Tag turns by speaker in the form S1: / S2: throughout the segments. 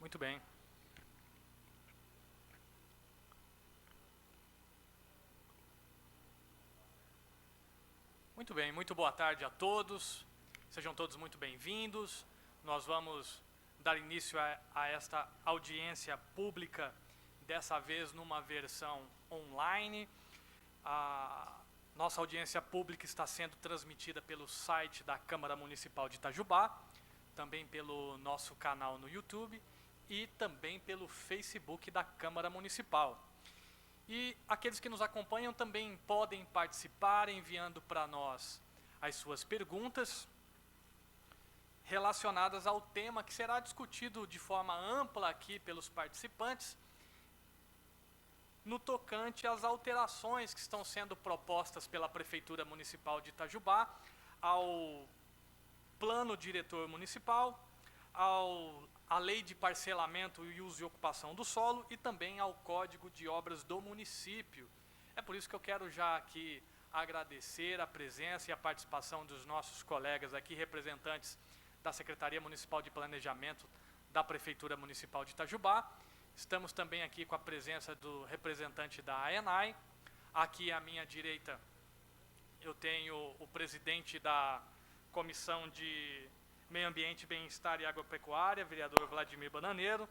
S1: Muito bem. Muito bem, muito boa tarde a todos. Sejam todos muito bem-vindos. Nós vamos dar início a esta audiência pública, dessa vez numa versão online. A nossa audiência pública está sendo transmitida pelo site da Câmara Municipal de Itajubá, também pelo nosso canal no YouTube e também pelo Facebook da Câmara Municipal. E aqueles que nos acompanham também podem participar enviando para nós as suas perguntas relacionadas ao tema que será discutido de forma ampla aqui pelos participantes, no tocante às alterações que estão sendo propostas pela Prefeitura Municipal de Itajubá ao Plano Diretor Municipal, à Lei de Parcelamento e Uso e Ocupação do Solo e também ao Código de Obras do município. É por isso que eu quero já aqui agradecer a presença e a participação dos nossos colegas aqui, representantes da Secretaria Municipal de Planejamento da Prefeitura Municipal de Itajubá. Estamos também aqui com a presença do representante da AENAI. Aqui à minha direita eu tenho o presidente da Comissão de Meio Ambiente, Bem-Estar e Agropecuária, vereador Vladimir Bananeiro.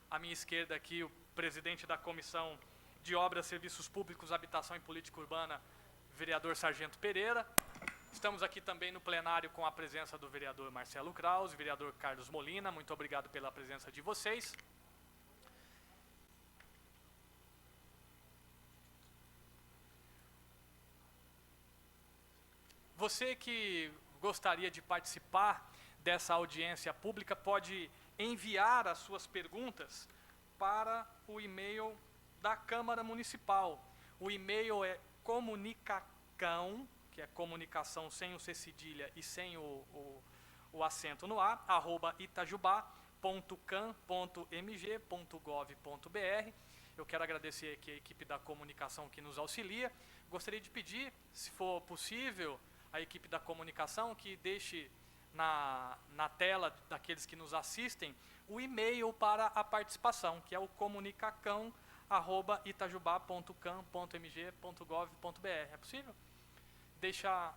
S1: À minha esquerda aqui o presidente da Comissão de Obras, Serviços Públicos, Habitação e Política Urbana, vereador Sargento Pereira. Estamos aqui também no plenário com a presença do vereador Marcelo Krause, vereador Carlos Molina. Muito obrigado pela presença de vocês. Você que gostaria de participar dessa audiência pública pode enviar as suas perguntas para o e-mail da Câmara Municipal. O e-mail é comunicacão, que é comunicação sem o C cedilha e sem o acento no A, @itajubá.cam.mg.gov.br. Eu quero agradecer aqui a equipe da comunicação que nos auxilia. Gostaria de pedir, se for possível, a equipe da comunicação que deixe na tela daqueles que nos assistem o e-mail para a participação, que é o comunicacão@itajubá.cam.mg.gov.br. É possível? Deixa...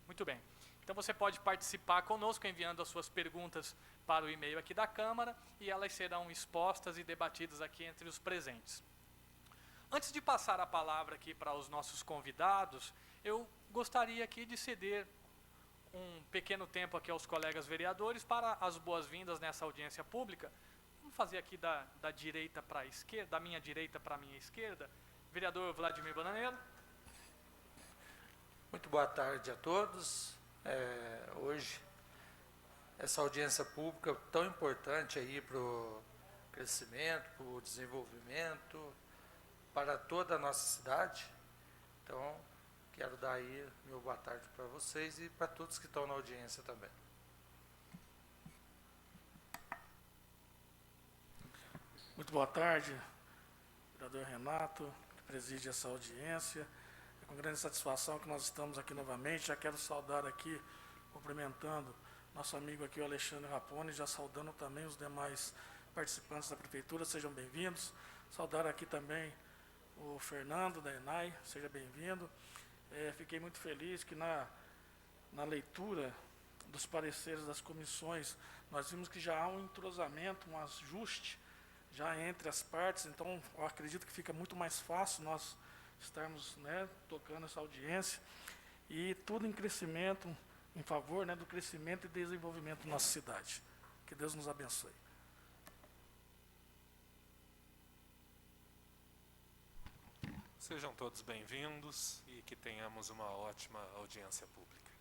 S1: Muito bem. Então você pode participar conosco enviando as suas perguntas para o e-mail aqui da Câmara e elas serão expostas e debatidas aqui entre os presentes. Antes de passar a palavra aqui para os nossos convidados, eu gostaria aqui de ceder um pequeno tempo aqui aos colegas vereadores para as boas-vindas nessa audiência pública. Vamos fazer aqui da direita para a esquerda, da minha direita para a minha esquerda. Vereador Vladimir Bananeiro.
S2: Muito boa tarde a todos. Hoje, essa audiência pública tão importante aí para o crescimento, para o desenvolvimento, para toda a nossa cidade. Então, quero dar aí meu boa tarde para vocês e para todos que estão na audiência também.
S3: Muito boa tarde, vereador Renato, que preside essa audiência. É com grande satisfação que nós estamos aqui novamente. Já quero saudar aqui, cumprimentando nosso amigo aqui, o Alexandre Rapone, já saudando também os demais participantes da Prefeitura, sejam bem-vindos. Saudar aqui também o Fernando, da ENAI, seja bem-vindo. Fiquei muito feliz que na leitura dos pareceres das comissões, nós vimos que já há um entrosamento, um ajuste já entre as partes, então eu acredito que fica muito mais fácil nós estarmos, tocando essa audiência, e tudo em crescimento, em favor, do crescimento e desenvolvimento da nossa cidade. Que Deus nos abençoe.
S4: Sejam todos bem-vindos e que tenhamos uma ótima audiência pública.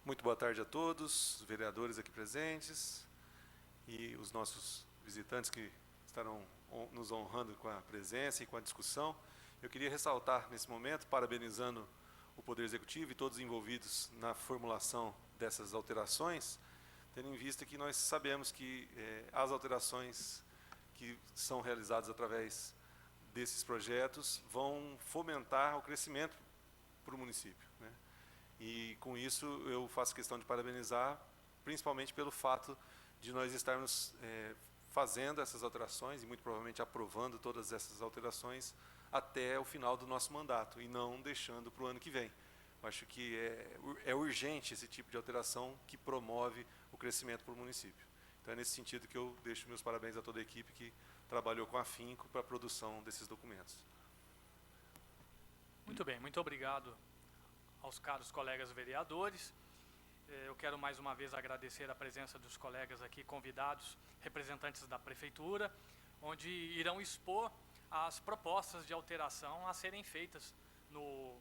S4: Muito boa tarde a todos, os vereadores aqui presentes e os nossos visitantes que estarão nos honrando com a presença e com a discussão. Eu queria ressaltar nesse momento, parabenizando o Poder Executivo e todos envolvidos na formulação dessas alterações, tendo em vista que nós sabemos que as alterações que são realizadas através desses projetos vão fomentar o crescimento para o município, né? E com isso eu faço questão de parabenizar, principalmente pelo fato de nós estarmos fazendo essas alterações e muito provavelmente aprovando todas essas alterações até o final do nosso mandato e não deixando para o ano que vem. Eu acho que é urgente esse tipo de alteração que promove o crescimento para o município. Então é nesse sentido que eu deixo meus parabéns a toda a equipe que trabalhou com afinco para a produção desses documentos.
S1: Muito bem, muito obrigado aos caros colegas vereadores. Eu quero mais uma vez agradecer a presença dos colegas aqui convidados, representantes da Prefeitura, onde irão expor as propostas de alteração a serem feitas no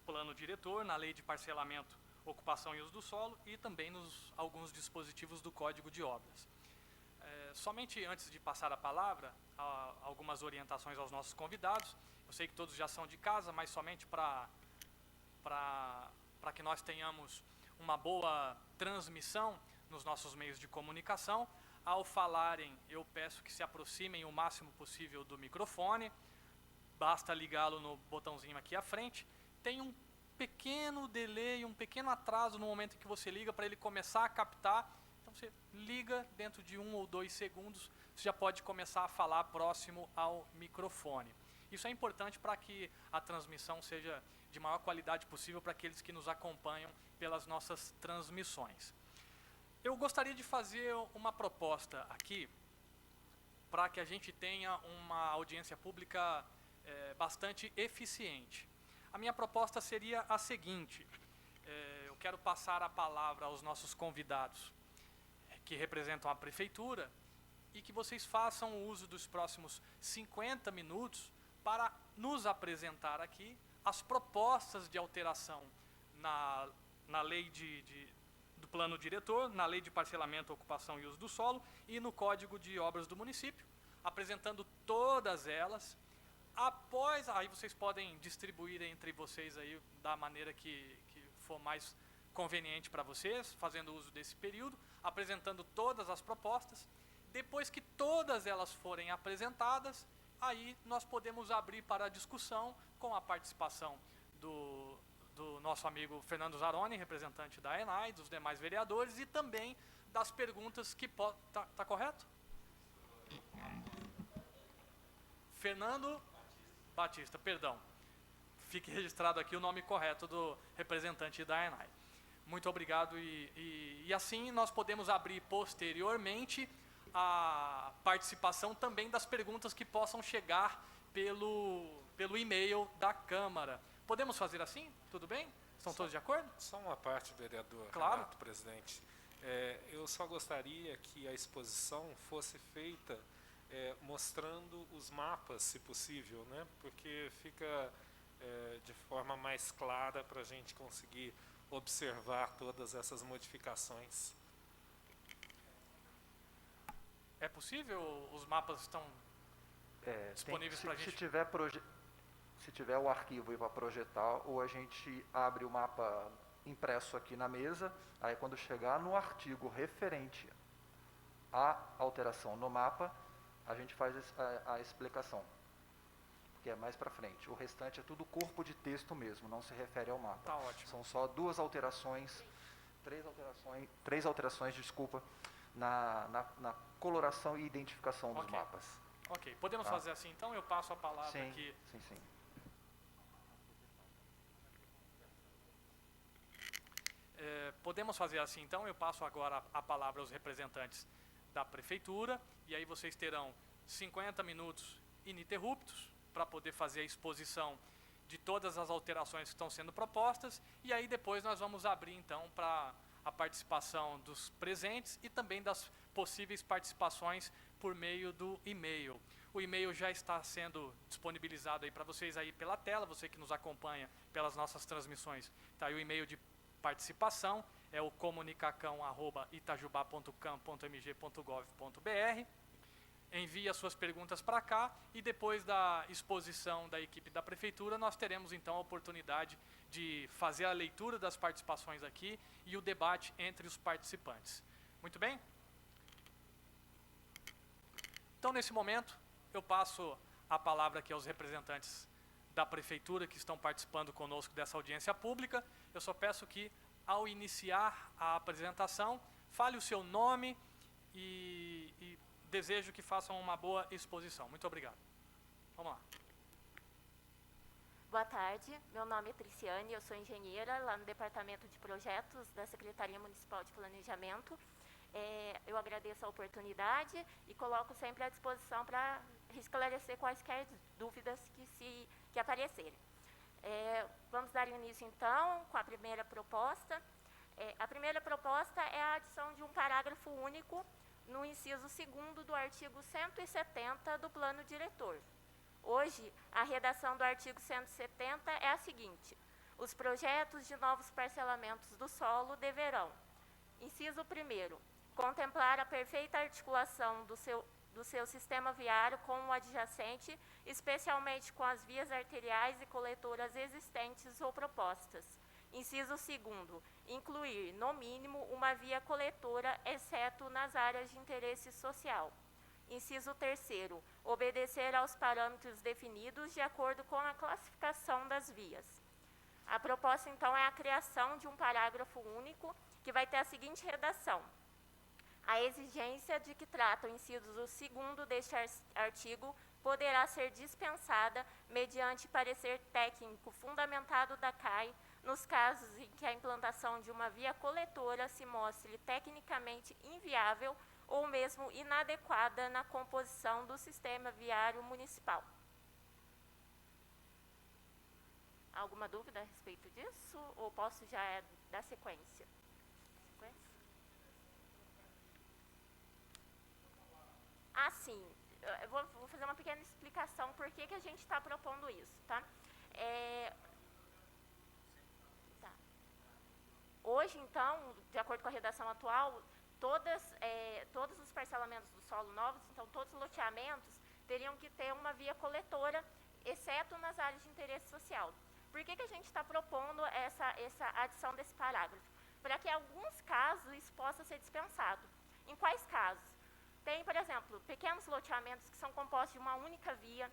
S1: plano diretor, na lei de parcelamento, ocupação e uso do solo e também nos alguns dispositivos do Código de Obras. Somente antes de passar a palavra, algumas orientações aos nossos convidados. Eu sei que todos já são de casa, mas somente para que nós tenhamos uma boa transmissão nos nossos meios de comunicação. Ao falarem, eu peço que se aproximem o máximo possível do microfone. Basta ligá-lo no botãozinho aqui à frente. Tem um pequeno delay, um pequeno atraso no momento em que você liga para ele começar a captar. Então você liga, dentro de 1 ou 2 segundos, você já pode começar a falar próximo ao microfone. Isso é importante para que a transmissão seja de maior qualidade possível para aqueles que nos acompanham pelas nossas transmissões. Eu gostaria de fazer uma proposta aqui para que a gente tenha uma audiência pública bastante eficiente. A minha proposta seria a seguinte: eu quero passar a palavra aos nossos convidados que representam a Prefeitura e que vocês façam uso dos próximos 50 minutos para nos apresentar aqui as propostas de alteração na lei do plano diretor, na lei de parcelamento, ocupação e uso do solo e no Código de Obras do município, apresentando todas elas. Após, aí vocês podem distribuir entre vocês aí da maneira que for mais conveniente para vocês, fazendo uso desse período, apresentando todas as propostas. Depois que todas elas forem apresentadas, aí nós podemos abrir para a discussão com a participação do nosso amigo Fernando Zaroni, representante da ENAI, dos demais vereadores e também das perguntas que podem... Tá correto? Fernando Batista, perdão. Fique registrado aqui o nome correto do representante da ENAI. Muito obrigado e assim nós podemos abrir posteriormente a participação também das perguntas que possam chegar pelo e-mail da Câmara. Podemos fazer assim? Tudo bem? Estão todos de acordo?
S5: Só uma parte, vereador.
S1: Claro.
S5: Renato, presidente. Eu só gostaria que a exposição fosse feita mostrando os mapas, se possível, né? Porque fica de forma mais clara para a gente conseguir observar todas essas modificações.
S1: É possível? Os mapas estão disponíveis para a gente?
S6: Se tiver o arquivo para projetar, ou a gente abre o mapa impresso aqui na mesa, aí quando chegar no artigo referente à alteração no mapa, a gente faz a explicação, que é mais para frente. O restante é tudo corpo de texto mesmo, não se refere ao mapa.
S1: Tá ótimo.
S6: São só três alterações, desculpa, na coloração e identificação dos
S1: Ok.
S6: mapas.
S1: Ok, podemos
S6: Tá.
S1: fazer assim então? Eu passo a palavra
S6: Sim,
S1: aqui.
S6: sim.
S1: Podemos fazer assim então? Eu passo agora a palavra aos representantes da Prefeitura e aí vocês terão 50 minutos ininterruptos para poder fazer a exposição de todas as alterações que estão sendo propostas e aí depois nós vamos abrir então para a participação dos presentes e também das possíveis participações por meio do e-mail. O e-mail já está sendo disponibilizado aí para vocês aí pela tela, você que nos acompanha pelas nossas transmissões. Tá aí o e-mail de participação, é o comunicacão@itajubá.cam.mg.gov.br. Envie as suas perguntas para cá e depois da exposição da equipe da Prefeitura, nós teremos então a oportunidade de fazer a leitura das participações aqui e o debate entre os participantes. Muito bem? Então, nesse momento, eu passo a palavra aqui aos representantes da Prefeitura que estão participando conosco dessa audiência pública. Eu só peço que, ao iniciar a apresentação, fale o seu nome e desejo que façam uma boa exposição. Muito obrigado. Vamos lá.
S7: Boa tarde, meu nome é Triciane, eu sou engenheira lá no Departamento de Projetos da Secretaria Municipal de Planejamento. Eu agradeço a oportunidade e coloco sempre à disposição para esclarecer quaisquer dúvidas que aparecerem. Vamos dar início, então, com a primeira proposta. A primeira proposta é a adição de um parágrafo único no inciso 2º do artigo 170 do Plano Diretor. Hoje, a redação do artigo 170 é a seguinte: os projetos de novos parcelamentos do solo deverão, inciso 1º, contemplar a perfeita articulação do seu sistema viário com o adjacente, especialmente com as vias arteriais e coletoras existentes ou propostas. Inciso 2º, incluir, no mínimo, uma via coletora, exceto nas áreas de interesse social. Inciso 3º, obedecer aos parâmetros definidos de acordo com a classificação das vias. A proposta, então, é a criação de um parágrafo único que vai ter a seguinte redação: a exigência de que trata o inciso 2º deste artigo poderá ser dispensada mediante parecer técnico fundamentado da CAI nos casos em que a implantação de uma via coletora se mostre tecnicamente inviável ou mesmo inadequada na composição do sistema viário municipal. Alguma dúvida a respeito disso? Ou posso já dar sequência? Sim. Eu vou fazer uma pequena explicação por que a gente está propondo isso, tá? Hoje, então, de acordo com a redação atual, todos os parcelamentos do solo novos, então todos os loteamentos, teriam que ter uma via coletora, exceto nas áreas de interesse social. Por que a gente está propondo essa adição desse parágrafo? Para que, em alguns casos, isso possa ser dispensado. Em quais casos? Tem, por exemplo, pequenos loteamentos que são compostos de uma única via,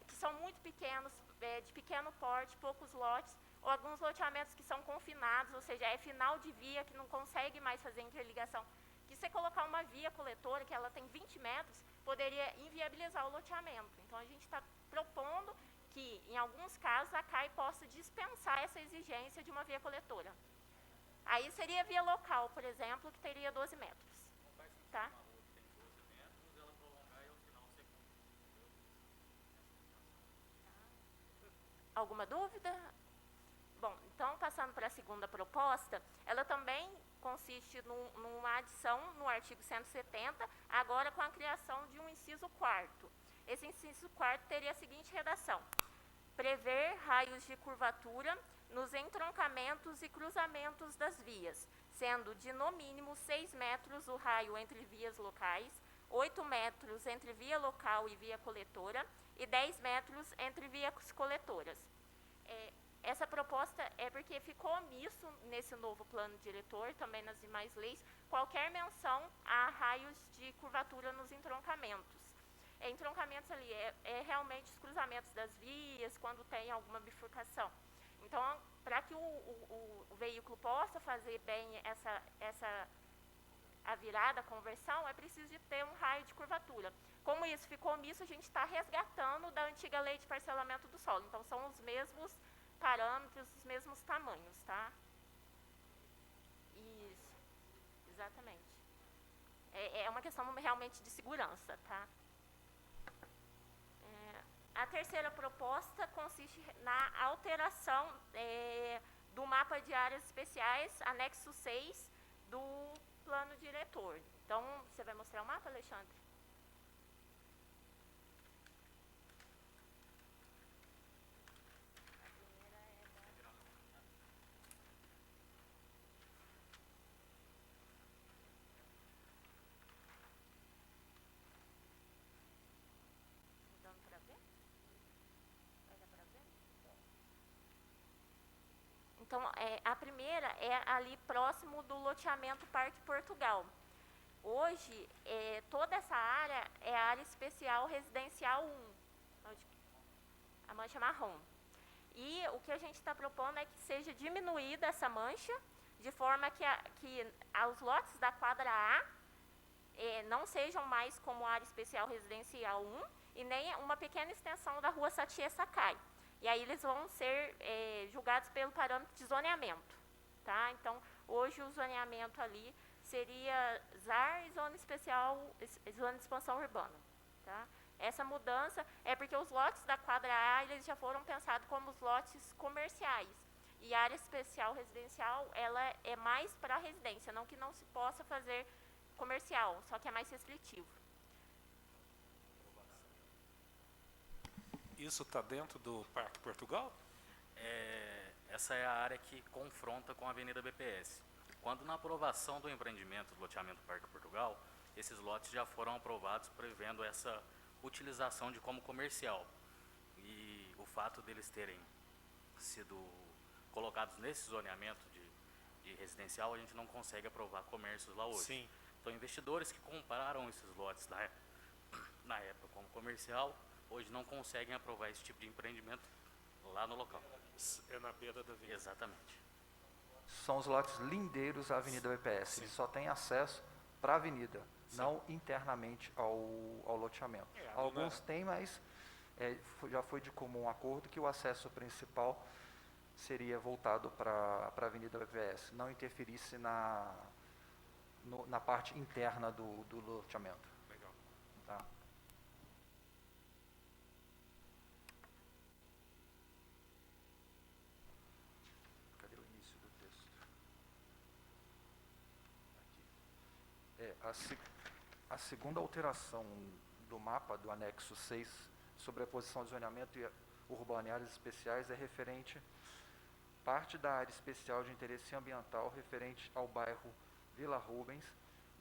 S7: que são muito pequenos, de pequeno porte, poucos lotes, ou alguns loteamentos que são confinados, ou seja, é final de via, que não consegue mais fazer interligação. Que se colocar uma via coletora, que ela tem 20 metros, poderia inviabilizar o loteamento. Então, a gente está propondo que, em alguns casos, a CAI possa dispensar essa exigência de uma via coletora. Aí seria via local, por exemplo, que teria 12 metros. Tá? Alguma dúvida? Bom, então, passando para a segunda proposta, ela também consiste numa adição no artigo 170, agora com a criação de um inciso 4º. Esse inciso 4º teria a seguinte redação: prever raios de curvatura nos entroncamentos e cruzamentos das vias, sendo de no mínimo 6 metros o raio entre vias locais, 8 metros entre via local e via coletora e 10 metros entre vias coletoras. Essa proposta é porque ficou omisso nesse novo plano diretor, também nas demais leis, qualquer menção a raios de curvatura nos entroncamentos. Entroncamentos ali realmente os cruzamentos das vias, quando tem alguma bifurcação. Então, para que o veículo possa fazer bem a virada, a conversão, é preciso de ter um raio de curvatura. Como isso ficou omisso, a gente está resgatando da antiga lei de parcelamento do solo. Então, são os mesmos parâmetros, os mesmos tamanhos, tá? Isso, exatamente. É uma questão realmente de segurança, tá? A terceira proposta consiste na alteração do mapa de áreas especiais, anexo 6, do plano diretor. Então, você vai mostrar o mapa, Alexandre? Então, a primeira é ali próximo do loteamento Parque Portugal. Hoje, toda essa área é área especial residencial 1, a mancha marrom. E o que a gente está propondo é que seja diminuída essa mancha, de forma que os lotes da quadra A não sejam mais como área especial residencial 1 e nem uma pequena extensão da rua Satie Sakai. E aí eles vão ser julgados pelo parâmetro de zoneamento. Tá? Então, hoje o zoneamento ali seria ZAR e zona especial, zona de expansão urbana. Tá? Essa mudança é porque os lotes da quadra A eles já foram pensados como os lotes comerciais. E a área especial residencial, ela é mais para residência, não que não se possa fazer comercial, só que é mais restritivo.
S5: Isso está dentro do Parque Portugal?
S8: Essa é a área que confronta com a Avenida BPS. Quando na aprovação do empreendimento do loteamento Parque Portugal, esses lotes já foram aprovados prevendo essa utilização de como comercial. E o fato deles terem sido colocados nesse zoneamento de residencial, a gente não consegue aprovar comércios lá hoje.
S5: Sim.
S8: Então, investidores que compraram esses lotes na época como comercial, hoje não conseguem aprovar esse tipo de empreendimento lá no local.
S5: É na beira da avenida.
S8: Exatamente.
S6: São os lotes lindeiros à Avenida BPS. Eles só têm acesso para a avenida, não internamente ao loteamento. Alguns têm, mas já foi de comum acordo que o acesso principal seria voltado para a Avenida BPS, não interferisse na parte interna do loteamento.
S5: Legal.
S6: Tá? Cadê o início do texto? Aqui. A segunda alteração do mapa do anexo 6 sobre a posição de zoneamento urbano e áreas especiais é referente parte da área especial de interesse ambiental referente ao bairro Vila Rubens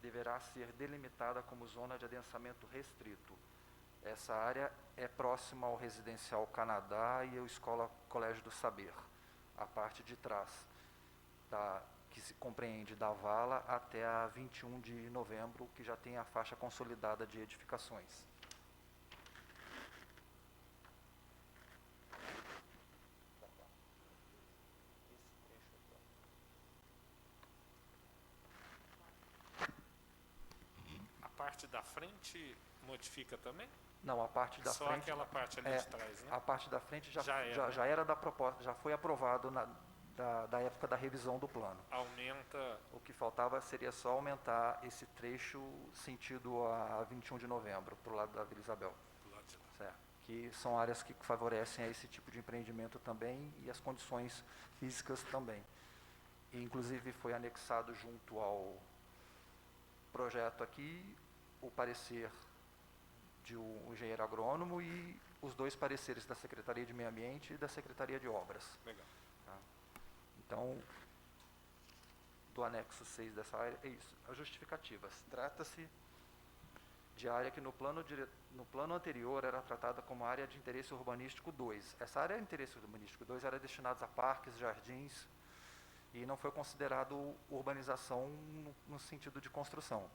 S6: deverá ser delimitada como zona de adensamento restrito. Essa área é próxima ao Residencial Canadá e ao Colégio do Saber, a parte de trás, que se compreende da Vala até a 21 de novembro, que já tem a faixa consolidada de edificações.
S5: A parte da frente modifica também?
S6: Não, a parte da
S5: Só
S6: frente...
S5: aquela parte ali de trás, né?
S6: A parte da frente
S5: Já
S6: era da proposta, já foi aprovado da época da revisão do plano.
S5: Aumenta.
S6: O que faltava seria só aumentar esse trecho sentido a 21 de novembro, para o lado da Vila Isabel.
S5: Do lado de lá.
S6: Certo. Que são áreas que favorecem a esse tipo de empreendimento também e as condições físicas também. E, inclusive, foi anexado junto ao projeto aqui o parecer de um engenheiro agrônomo e os dois pareceres da Secretaria de Meio Ambiente e da Secretaria de Obras.
S5: Legal.
S6: Tá? Então, do anexo 6 dessa área, é isso. As justificativas. Trata-se de área que no plano anterior era tratada como área de interesse urbanístico 2. Essa área de interesse urbanístico 2 era destinada a parques, jardins, e não foi considerado urbanização no sentido de construção,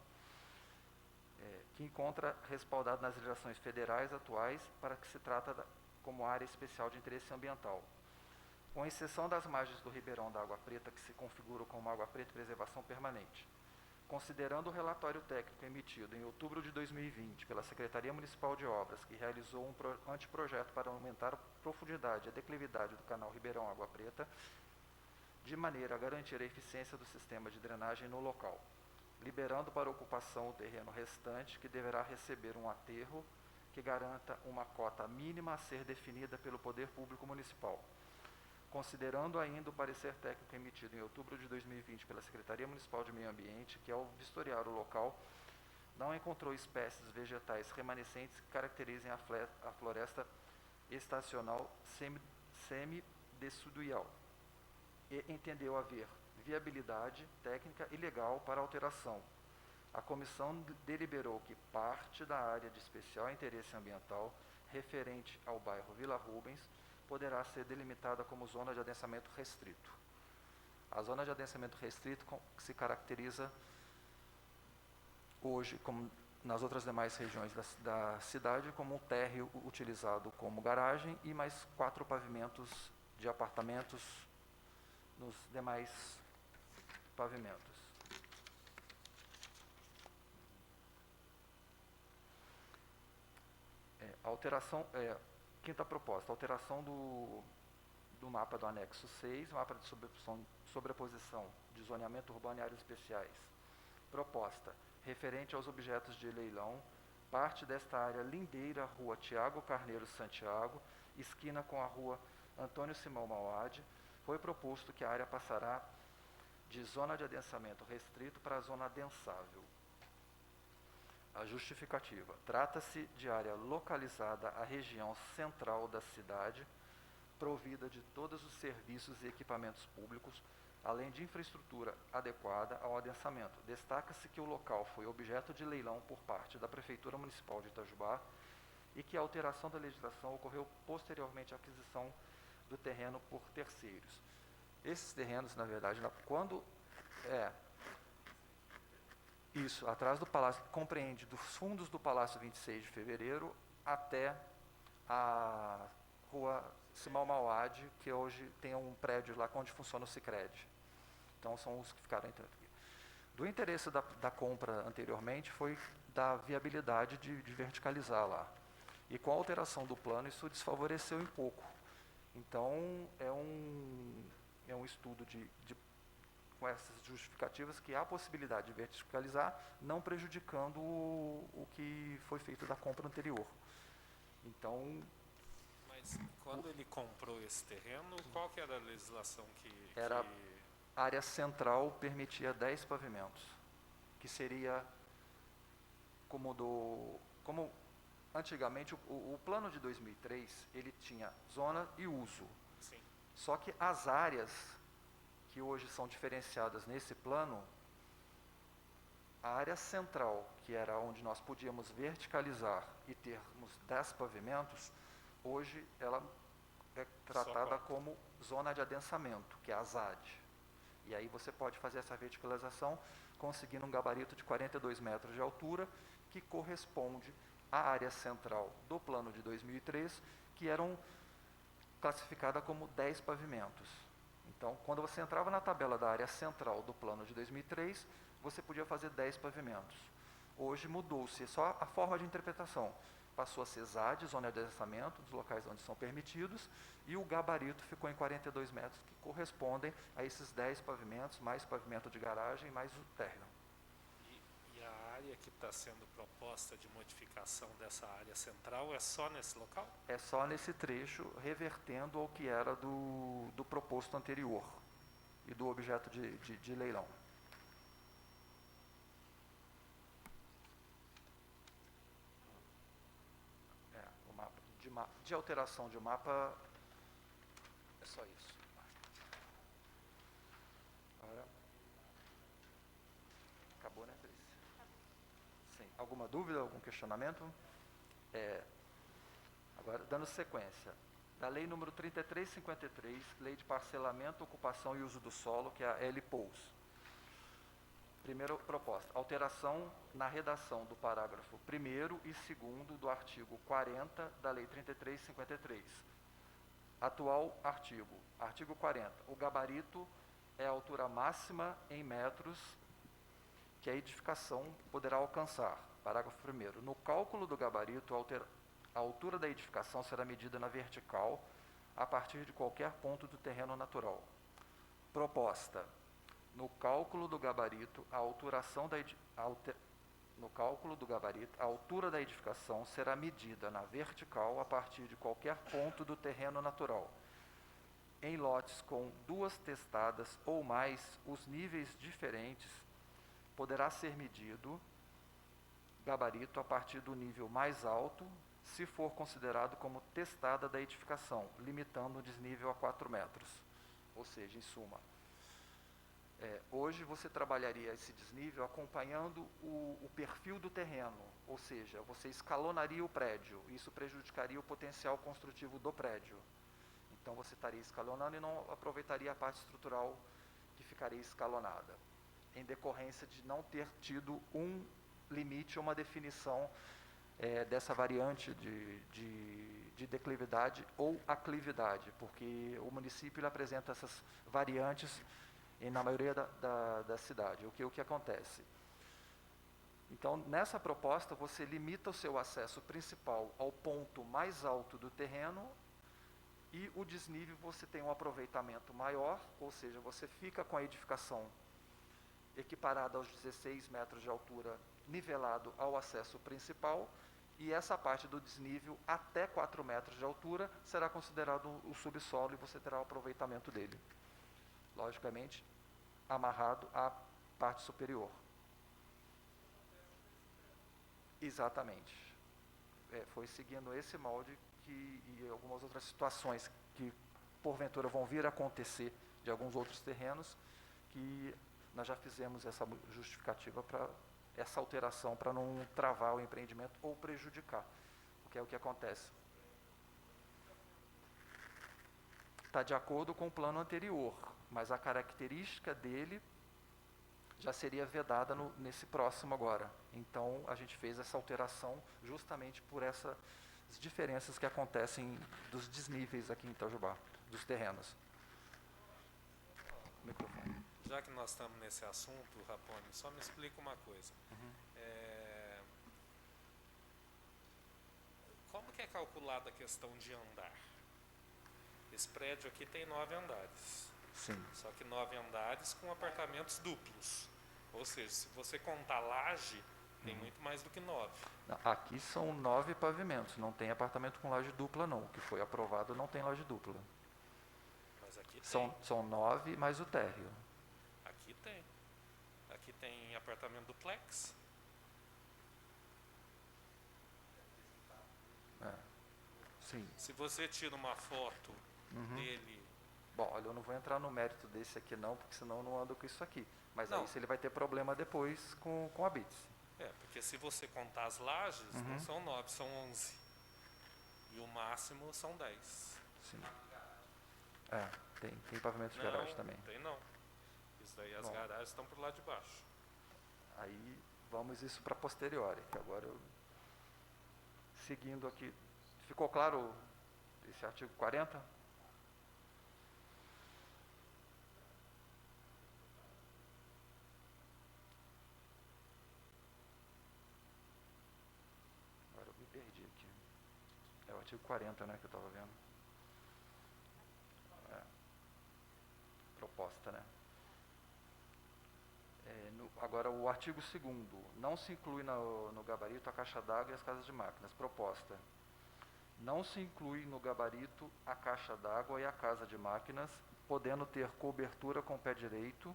S6: que encontra respaldado nas legislações federais atuais para que se trata como área especial de interesse ambiental. Com exceção das margens do Ribeirão da Água Preta, que se configuram como Água Preta Preservação Permanente. Considerando o relatório técnico emitido em outubro de 2020 pela Secretaria Municipal de Obras, que realizou um anteprojeto para aumentar a profundidade e a declividade do canal Ribeirão Água Preta, de maneira a garantir a eficiência do sistema de drenagem no local, liberando para ocupação o terreno restante, que deverá receber um aterro que garanta uma cota mínima a ser definida pelo Poder Público Municipal. Considerando ainda o parecer técnico emitido em outubro de 2020 pela Secretaria Municipal de Meio Ambiente, que ao vistoriar o local, não encontrou espécies vegetais remanescentes que caracterizem a floresta estacional semidecidual, e entendeu haver viabilidade técnica e legal para alteração. A comissão deliberou que parte da área de especial interesse ambiental referente ao bairro Vila Rubens poderá ser delimitada como zona de adensamento restrito. A zona de adensamento restrito se caracteriza hoje como nas outras demais regiões da cidade, como um térreo utilizado como garagem e mais 4 pavimentos de apartamentos nos demais pavimentos. Quinta proposta, alteração do mapa do anexo 6, mapa de sobreposição de zoneamento urbano e áreas especiais. Proposta, referente aos objetos de leilão, parte desta área lindeira à rua Tiago Carneiro Santiago, esquina com a rua Antônio Simão Mauad, foi proposto que a área passará de zona de adensamento restrito para a zona adensável. A justificativa, trata-se de área localizada à região central da cidade, provida de todos os serviços e equipamentos públicos, além de infraestrutura adequada ao adensamento. Destaca-se que o local foi objeto de leilão por parte da Prefeitura Municipal de Itajubá e que a alteração da legislação ocorreu posteriormente à aquisição do terreno por terceiros. Esses terrenos, na verdade, quando isso, atrás do Palácio, compreende dos fundos do Palácio 26 de Fevereiro até a rua Simão Mauad, que hoje tem um prédio lá onde funciona o Sicredi. Então, são os que ficaram entrando aqui. Do interesse da compra anteriormente foi da viabilidade de verticalizar lá. E com a alteração do plano, isso desfavoreceu um pouco. Então, é um estudo com essas justificativas que há a possibilidade de verticalizar, não prejudicando o que foi feito da compra anterior. Então,
S5: Mas quando ele comprou esse terreno, qual que era a legislação que...
S6: Era a área central permitia 10 pavimentos, que seria como antigamente o plano de 2003, ele tinha zona e uso.
S5: Sim.
S6: Só que as áreas que hoje são diferenciadas nesse plano, a área central, que era onde nós podíamos verticalizar e termos 10 pavimentos, hoje ela é tratada como zona de adensamento, que é a ZAD. E aí você pode fazer essa verticalização conseguindo um gabarito de 42 metros de altura, que corresponde à área central do plano de 2003, que eram classificada como 10 pavimentos. Então, quando você entrava na tabela da área central do plano de 2003, você podia fazer 10 pavimentos. Hoje mudou-se só a forma de interpretação. Passou a ser ZAD, zona de adensamento, dos locais onde são permitidos, e o gabarito ficou em 42 metros, que correspondem a esses 10 pavimentos, mais pavimento de garagem, mais o térreo.
S5: E a área que está sendo proposta de modificação dessa área central é só nesse local?
S6: É só nesse trecho, revertendo ao que era do proposto anterior e do objeto de leilão. O mapa de alteração de mapa é só isso. Agora, acabou, né, Cris? Sim. Alguma dúvida, algum questionamento? Agora, dando sequência, da Lei número 3353, Lei de Parcelamento, Ocupação e Uso do Solo, que é a LPOUS. Primeira proposta, alteração na redação do parágrafo 1º e 2º do artigo 40 da Lei 3353. Atual artigo. Artigo 40. O gabarito é a altura máxima em metros que a edificação poderá alcançar. Parágrafo 1º. No cálculo do gabarito, a altura da edificação será medida na vertical a partir de qualquer ponto do terreno natural. Proposta. No cálculo do gabarito, a altura da edificação será medida na vertical a partir de qualquer ponto do terreno natural. Em lotes com 2 testadas ou mais, os níveis diferentes, poderá ser medido gabarito a partir do nível mais alto, se for considerado como testada da edificação, limitando o desnível a 4 metros. Ou seja, em suma, hoje você trabalharia esse desnível acompanhando o perfil do terreno, ou seja, você escalonaria o prédio, isso prejudicaria o potencial construtivo do prédio. Então você estaria escalonando e não aproveitaria a parte estrutural que ficaria escalonada, em decorrência de não ter tido um limite uma definição dessa variante de declividade ou aclividade, porque o município ele apresenta essas variantes na maioria da cidade. O que acontece? Então, nessa proposta, você limita o seu acesso principal ao ponto mais alto do terreno e o desnível você tem um aproveitamento maior, ou seja, você fica com a edificação equiparada aos 16 metros de altura, nivelado ao acesso principal, e essa parte do desnível até 4 metros de altura será considerado o subsolo e você terá o aproveitamento dele. Logicamente, amarrado à parte superior. Exatamente. Foi seguindo esse molde e algumas outras situações que, porventura, vão vir a acontecer de alguns outros terrenos, que nós já fizemos essa justificativa para essa alteração, para não travar o empreendimento ou prejudicar, porque é o que acontece. Está de acordo com o plano anterior, mas a característica dele já seria vedada nesse próximo agora. Então, a gente fez essa alteração justamente por essas diferenças que acontecem dos desníveis aqui em Itajubá, dos terrenos. Microfone.
S5: Já que nós estamos nesse assunto, Rapone, só me explica uma coisa. Como que é calculada a questão de andar? Esse prédio aqui tem 9 andares.
S6: Sim.
S5: Só que 9 andares com apartamentos duplos. Ou seja, se você contar laje, tem muito mais do que 9.
S6: Aqui são 9 pavimentos, não tem apartamento com laje dupla não. O que foi aprovado não tem laje dupla.
S5: Mas aqui tem.
S6: São 9 mais o térreo.
S5: Aqui tem. Aqui tem apartamento duplex.
S6: Sim.
S5: Se você tira uma foto dele...
S6: Bom, olha, eu não vou entrar no mérito desse aqui não, porque senão eu não ando com isso aqui. Mas
S5: Não.
S6: aí ele vai ter problema depois com a BITS.
S5: porque se você contar as lajes, não são 9, são 11. E o máximo são 10.
S6: Sim. Tem pavimento de garagem também.
S5: Não, tem não. Isso daí, as
S6: Bom.
S5: garagens estão por lá de baixo.
S6: Aí vamos isso para posteriori, que agora eu... Seguindo aqui, ficou claro esse artigo 40? Agora eu me perdi aqui. É o artigo 40, né, que eu estava vendo. Proposta, né? Agora, o artigo 2º, não se inclui no gabarito a caixa d'água e as casas de máquinas. Proposta. Não se inclui no gabarito a caixa d'água e a casa de máquinas, podendo ter cobertura com pé direito,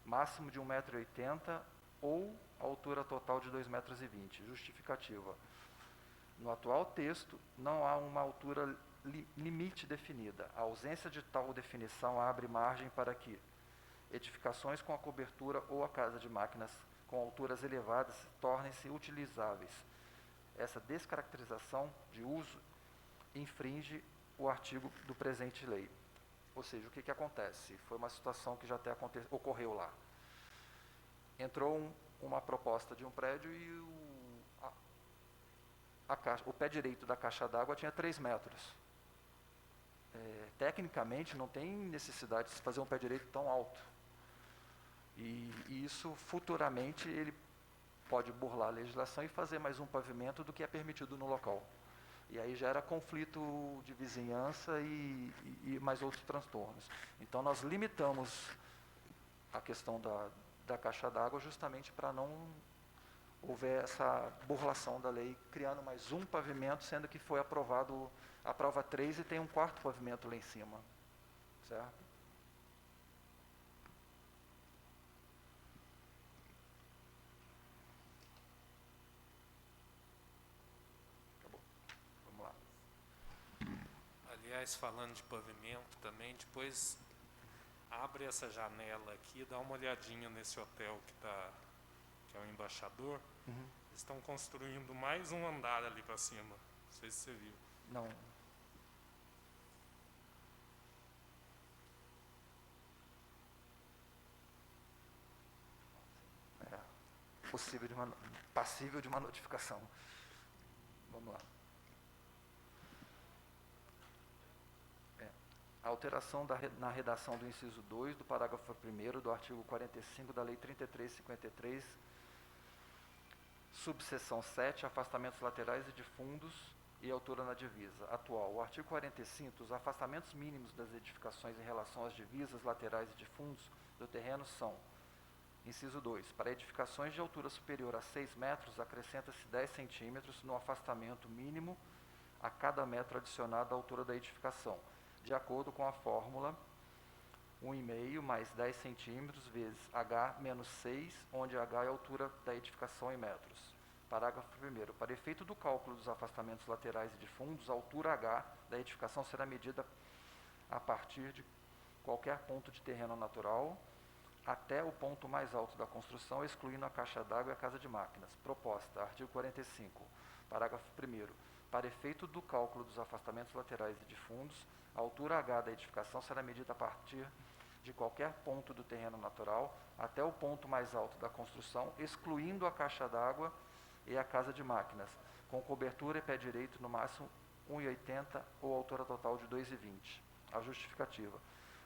S6: máximo de 1,80 m ou altura total de 2,20 m. Justificativa. No atual texto, não há uma altura limite definida. A ausência de tal definição abre margem para que edificações com a cobertura ou a casa de máquinas com alturas elevadas tornem-se utilizáveis. Essa descaracterização de uso infringe o artigo do presente lei. Ou seja, o que acontece? Foi uma situação que já até ocorreu lá. Entrou uma proposta de um prédio e o pé direito da caixa d'água tinha 3 metros. Tecnicamente, não tem necessidade de se fazer um pé direito tão alto. E isso, futuramente, ele pode burlar a legislação e fazer mais um pavimento do que é permitido no local. E aí gera conflito de vizinhança e mais outros transtornos. Então, nós limitamos a questão da caixa d'água justamente para não houver essa burlação da lei, criando mais um pavimento, sendo que foi aprovado a prova 3 e tem um 4º pavimento lá em cima. Certo? Acabou. Vamos lá.
S5: Aliás, falando de pavimento também, depois abre essa janela aqui e dá uma olhadinha nesse hotel que é o Embaixador. Eles estão construindo mais um andar ali para cima. Não sei se você viu.
S6: Não. passível de uma notificação. Vamos lá. A alteração na redação do inciso 2 do parágrafo 1º do artigo 45 da Lei 3353, subseção 7, afastamentos laterais e de fundos e altura na divisa. Atual. O artigo 45, os afastamentos mínimos das edificações em relação às divisas laterais e de fundos do terreno são: inciso 2, para edificações de altura superior a 6 metros, acrescenta-se 10 centímetros no afastamento mínimo a cada metro adicionado à altura da edificação, de acordo com a fórmula 1,5 mais 10 centímetros vezes h menos 6, onde h é a altura da edificação em metros. Parágrafo 1º. Para efeito do cálculo dos afastamentos laterais e de fundos, a altura h da edificação será medida a partir de qualquer ponto de terreno natural até o ponto mais alto da construção, excluindo a caixa d'água e a casa de máquinas. Proposta. Artigo 45. Parágrafo 1º. Para efeito do cálculo dos afastamentos laterais e de fundos, a altura h da edificação será medida a partir de qualquer ponto do terreno natural até o ponto mais alto da construção, excluindo a caixa d'água e a casa de máquinas, com cobertura e pé direito no máximo 1,80 ou altura total de 2,20. A justificativa.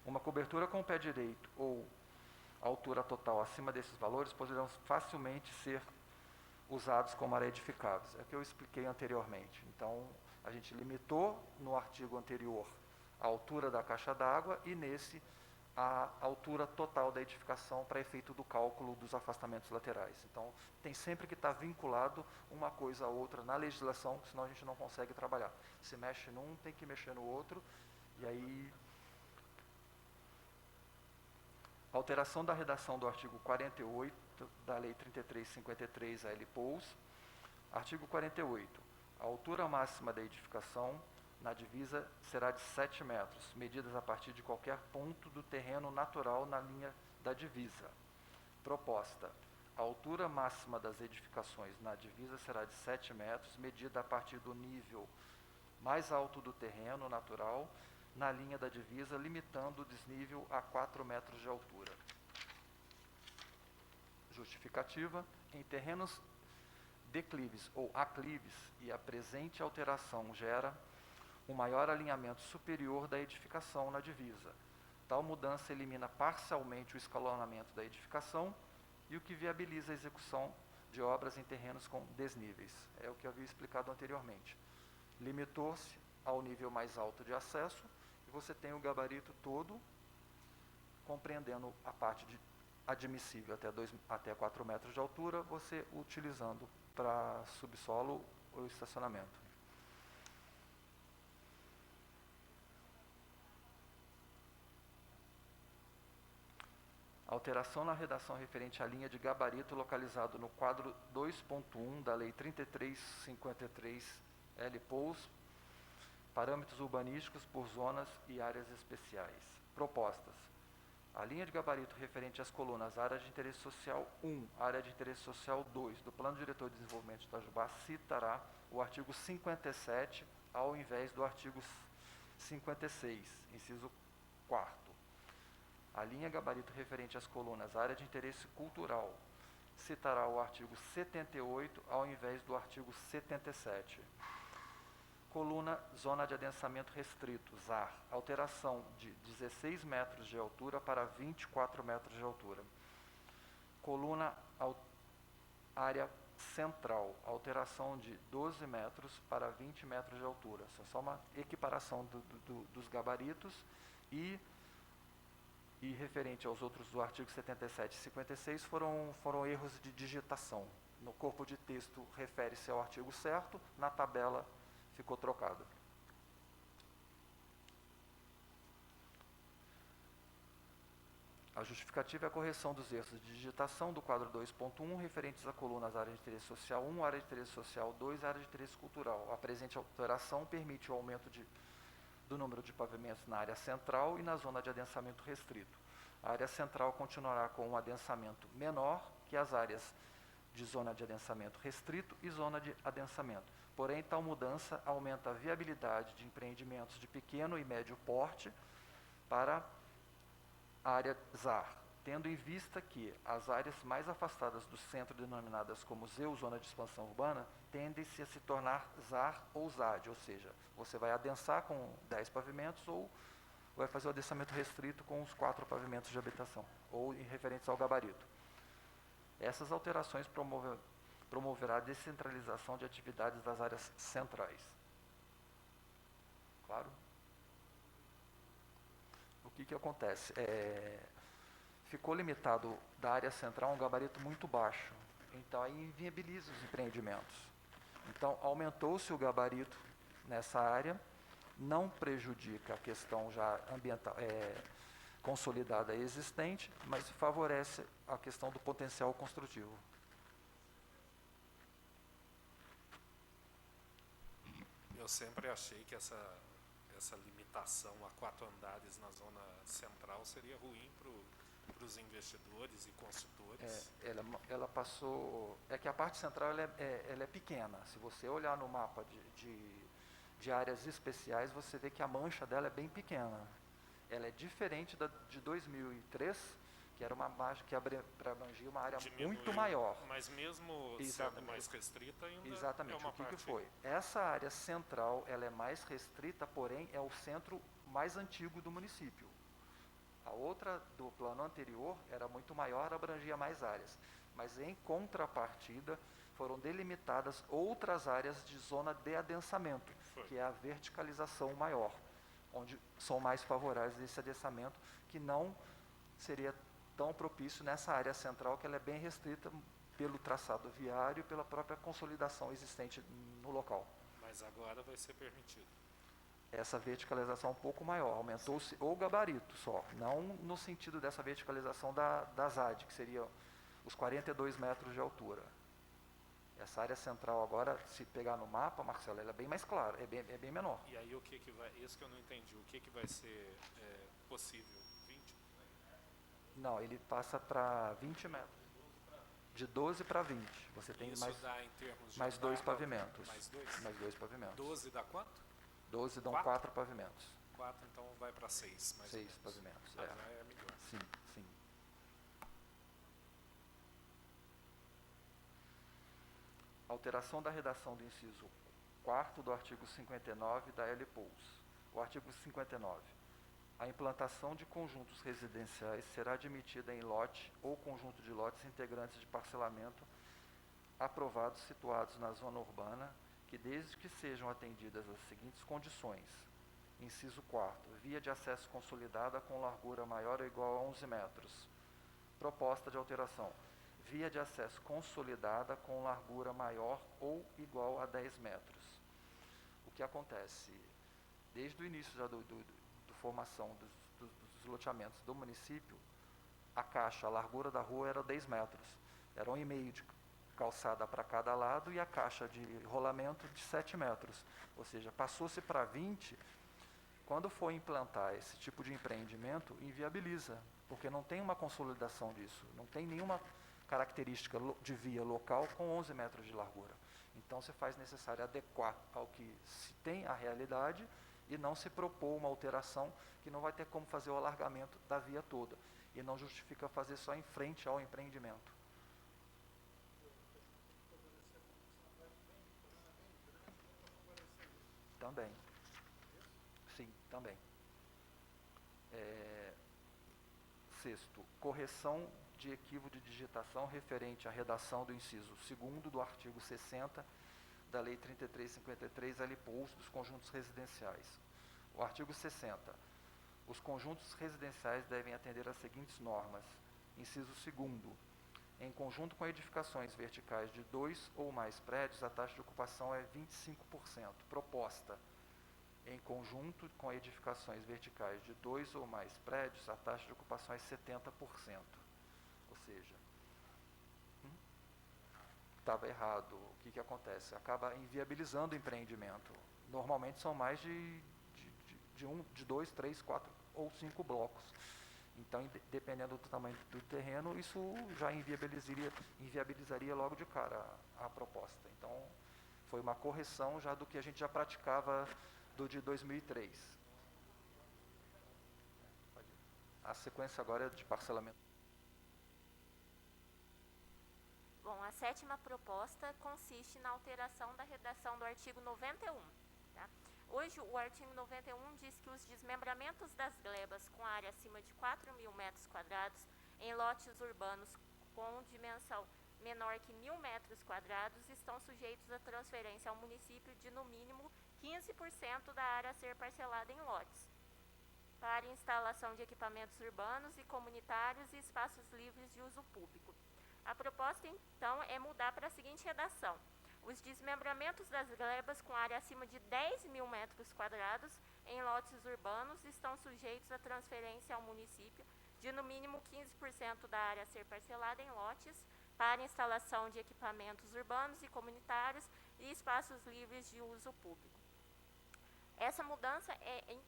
S6: Uma cobertura com pé direito ou altura total acima desses valores poderão facilmente ser usados como área edificáveis. É o que eu expliquei anteriormente. Então, a gente limitou no artigo anterior a altura da caixa d'água e nesse a altura total da edificação para efeito do cálculo dos afastamentos laterais. Então, tem sempre que estar vinculado uma coisa a outra na legislação, senão a gente não consegue trabalhar. Se mexe num, tem que mexer no outro, e aí... Alteração da redação do artigo 48 da Lei 3353, a LPOUS. Artigo 48. A altura máxima da edificação na divisa será de 7 metros, medidas a partir de qualquer ponto do terreno natural na linha da divisa. Proposta. A altura máxima das edificações na divisa será de 7 metros, medida a partir do nível mais alto do terreno natural na linha da divisa, limitando o desnível a 4 metros de altura. Justificativa. Em terrenos declives ou aclives e a presente alteração gera um maior alinhamento superior da edificação na divisa. Tal mudança elimina parcialmente o escalonamento da edificação e o que viabiliza a execução de obras em terrenos com desníveis. É o que eu havia explicado anteriormente. Limitou-se ao nível mais alto de acesso e você tem o gabarito todo, compreendendo a parte admissível até 4 metros de altura, você utilizando para subsolo ou estacionamento. Alteração na redação referente à linha de gabarito localizado no quadro 2.1 da Lei 3353 LPOUS, parâmetros urbanísticos por zonas e áreas especiais. Propostas. A linha de gabarito referente às colunas área de interesse social 1, área de interesse social 2 do Plano Diretor de Desenvolvimento de Itajubá citará o artigo 57 ao invés do artigo 56, inciso 4º. A linha gabarito referente às colunas área de interesse cultural citará o artigo 78 ao invés do artigo 77. Coluna zona de adensamento restrito, ZAR, alteração de 16 metros de altura para 24 metros de altura. Coluna área central, alteração de 12 metros para 20 metros de altura. Isso é só uma equiparação dos gabaritos e referente aos outros do artigo 77 e 56 foram erros de digitação. No corpo de texto refere-se ao artigo certo, na tabela ficou trocado. A justificativa é a correção dos erros de digitação do quadro 2.1 referentes a colunas área de interesse social 1, área de interesse social 2, área de interesse cultural. A presente alteração permite o aumento do número de pavimentos na área central e na zona de adensamento restrito. A área central continuará com um adensamento menor que as áreas de zona de adensamento restrito e zona de adensamento. Porém, tal mudança aumenta a viabilidade de empreendimentos de pequeno e médio porte para a área ZAR, tendo em vista que as áreas mais afastadas do centro, denominadas como ZEU, Zona de Expansão Urbana, tendem-se a se tornar ZAR ou ZAD, ou seja, você vai adensar com 10 pavimentos ou vai fazer o adensamento restrito com os 4 pavimentos de habitação, ou em referentes ao gabarito. Essas alterações promoverá a descentralização de atividades das áreas centrais. Claro? O que acontece? Ficou limitado da área central um gabarito muito baixo, então aí inviabiliza os empreendimentos. Então aumentou-se o gabarito nessa área, não prejudica a questão já ambiental, consolidada existente, mas favorece a questão do potencial construtivo.
S5: Eu sempre achei que essa limitação a 4 andares na zona central seria ruim para os investidores e consultores.
S6: Ela passou... É que a parte central ela é pequena. Se você olhar no mapa de áreas especiais, você vê que a mancha dela é bem pequena. Ela é diferente da de 2003, que era uma margem que abrangia uma área muito maior.
S5: Mas mesmo sendo mais restrita, ainda
S6: Exatamente.
S5: é uma
S6: O que
S5: parte...
S6: foi? Essa área central ela é mais restrita, porém é o centro mais antigo do município. A outra do plano anterior era muito maior, abrangia mais áreas. Mas em contrapartida, foram delimitadas outras áreas de zona de adensamento, que é a verticalização maior, onde são mais favoráveis a esse adensamento, que não seria tão propício nessa área central, que ela é bem restrita pelo traçado viário e pela própria consolidação existente no local.
S5: Mas agora vai ser permitido.
S6: Essa verticalização é um pouco maior, aumentou-se o gabarito só, não no sentido dessa verticalização da ZAD, que seria os 42 metros de altura. Essa área central agora, se pegar no mapa, Marcelo, ela é bem mais clara, é bem menor.
S5: E aí o que vai... Isso que eu não entendi. O que vai ser possível? 20?
S6: Não, ele passa para 20 metros. De 12 para 20. Você tem
S5: Isso dá em termos de
S6: mais
S5: andar,
S6: 2 pavimentos.
S5: Mais 2?
S6: Mais 2 pavimentos.
S5: 12 dá quanto?
S6: 12 dão
S5: 4?
S6: 4 pavimentos.
S5: 4, então vai para 6, mais
S6: 6
S5: ou menos.
S6: pavimentos.
S5: Já é melhor.
S6: Sim, sim. Alteração da redação do inciso 4º do artigo 59 da LPOUS. O artigo 59. A implantação de conjuntos residenciais será admitida em lote ou conjunto de lotes integrantes de parcelamento aprovados situados na zona urbana, que desde que sejam atendidas as seguintes condições. Inciso 4º. Via de acesso consolidada com largura maior ou igual a 11 metros. Proposta de alteração. Via de acesso consolidada com largura maior ou igual a 10 metros. O que acontece? Desde o início já da formação dos loteamentos do município, a largura da rua era 10 metros. Era 1,5 de calçada para cada lado e a caixa de rolamento de 7 metros. Ou seja, passou-se para 20, quando for implantar esse tipo de empreendimento, inviabiliza, porque não tem uma consolidação disso, não tem nenhuma característica de via local com 11 metros de largura. Então, se faz necessário adequar ao que se tem a realidade e não se propor uma alteração que não vai ter como fazer o alargamento da via toda e não justifica fazer só em frente ao empreendimento. Também. Sim, também. Sexto, correção de equívoco de digitação referente à redação do inciso 2º do artigo 60 da Lei 3353 LPOUS dos conjuntos residenciais. O artigo 60. Os conjuntos residenciais devem atender às seguintes normas. Inciso 2º. Em conjunto com edificações verticais de 2 ou mais prédios, a taxa de ocupação é 25%. Proposta. Em conjunto com edificações verticais de 2 ou mais prédios, a taxa de ocupação é 70%. Ou seja, estava errado. O que acontece? Acaba inviabilizando o empreendimento. Normalmente são mais de 2, 3, 4 ou 5 blocos. Então, dependendo do tamanho do terreno, isso já inviabilizaria logo de cara a proposta. Então, foi uma correção já do que a gente já praticava do de 2003. A sequência agora é de parcelamento.
S7: Bom, a 7ª proposta consiste na alteração da redação do artigo 91. Tá? Hoje, o artigo 91 diz que os desmembramentos das glebas com área acima de 4.000 metros quadrados em lotes urbanos com dimensão menor que 1.000 metros quadrados estão sujeitos à transferência ao município de, no mínimo, 15% da área a ser parcelada em lotes, para instalação de equipamentos urbanos e comunitários e espaços livres de uso público. A proposta, então, é mudar para a seguinte redação: os desmembramentos das glebas com área acima de 10.000 metros quadrados em lotes urbanos estão sujeitos à transferência ao município de, no mínimo, 15% da área a ser parcelada em lotes para instalação de equipamentos urbanos e comunitários e espaços livres de uso público. Essa mudança é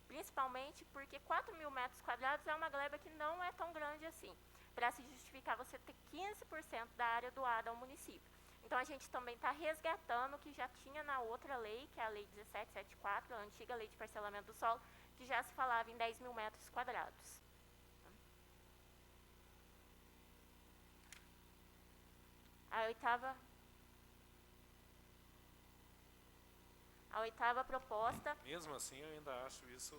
S7: principalmente porque 4.000 metros quadrados é uma gleba que não é tão grande assim, para se justificar você ter 15% da área doada ao município. Então, a gente também está resgatando o que já tinha na outra lei, que é a Lei 1774, a antiga Lei de Parcelamento do Solo, que já se falava em 10.000 metros quadrados. A oitava proposta...
S5: Mesmo assim, eu ainda acho isso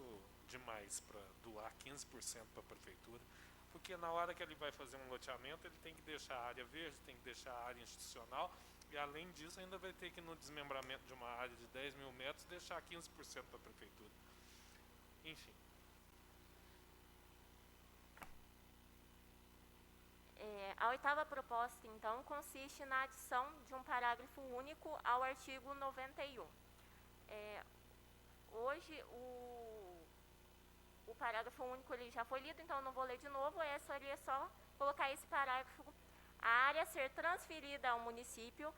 S5: demais para doar 15% para a prefeitura, porque na hora que ele vai fazer um loteamento, ele tem que deixar a área verde, tem que deixar a área institucional, e além disso, ainda vai ter que, no desmembramento de uma área de 10.000 metros, deixar 15% para a prefeitura. Enfim.
S7: A oitava proposta, então, consiste na adição de um parágrafo único ao artigo 91. Hoje, o parágrafo único ele já foi lido, então eu não vou ler de novo, seria só colocar esse parágrafo: a área a ser transferida ao município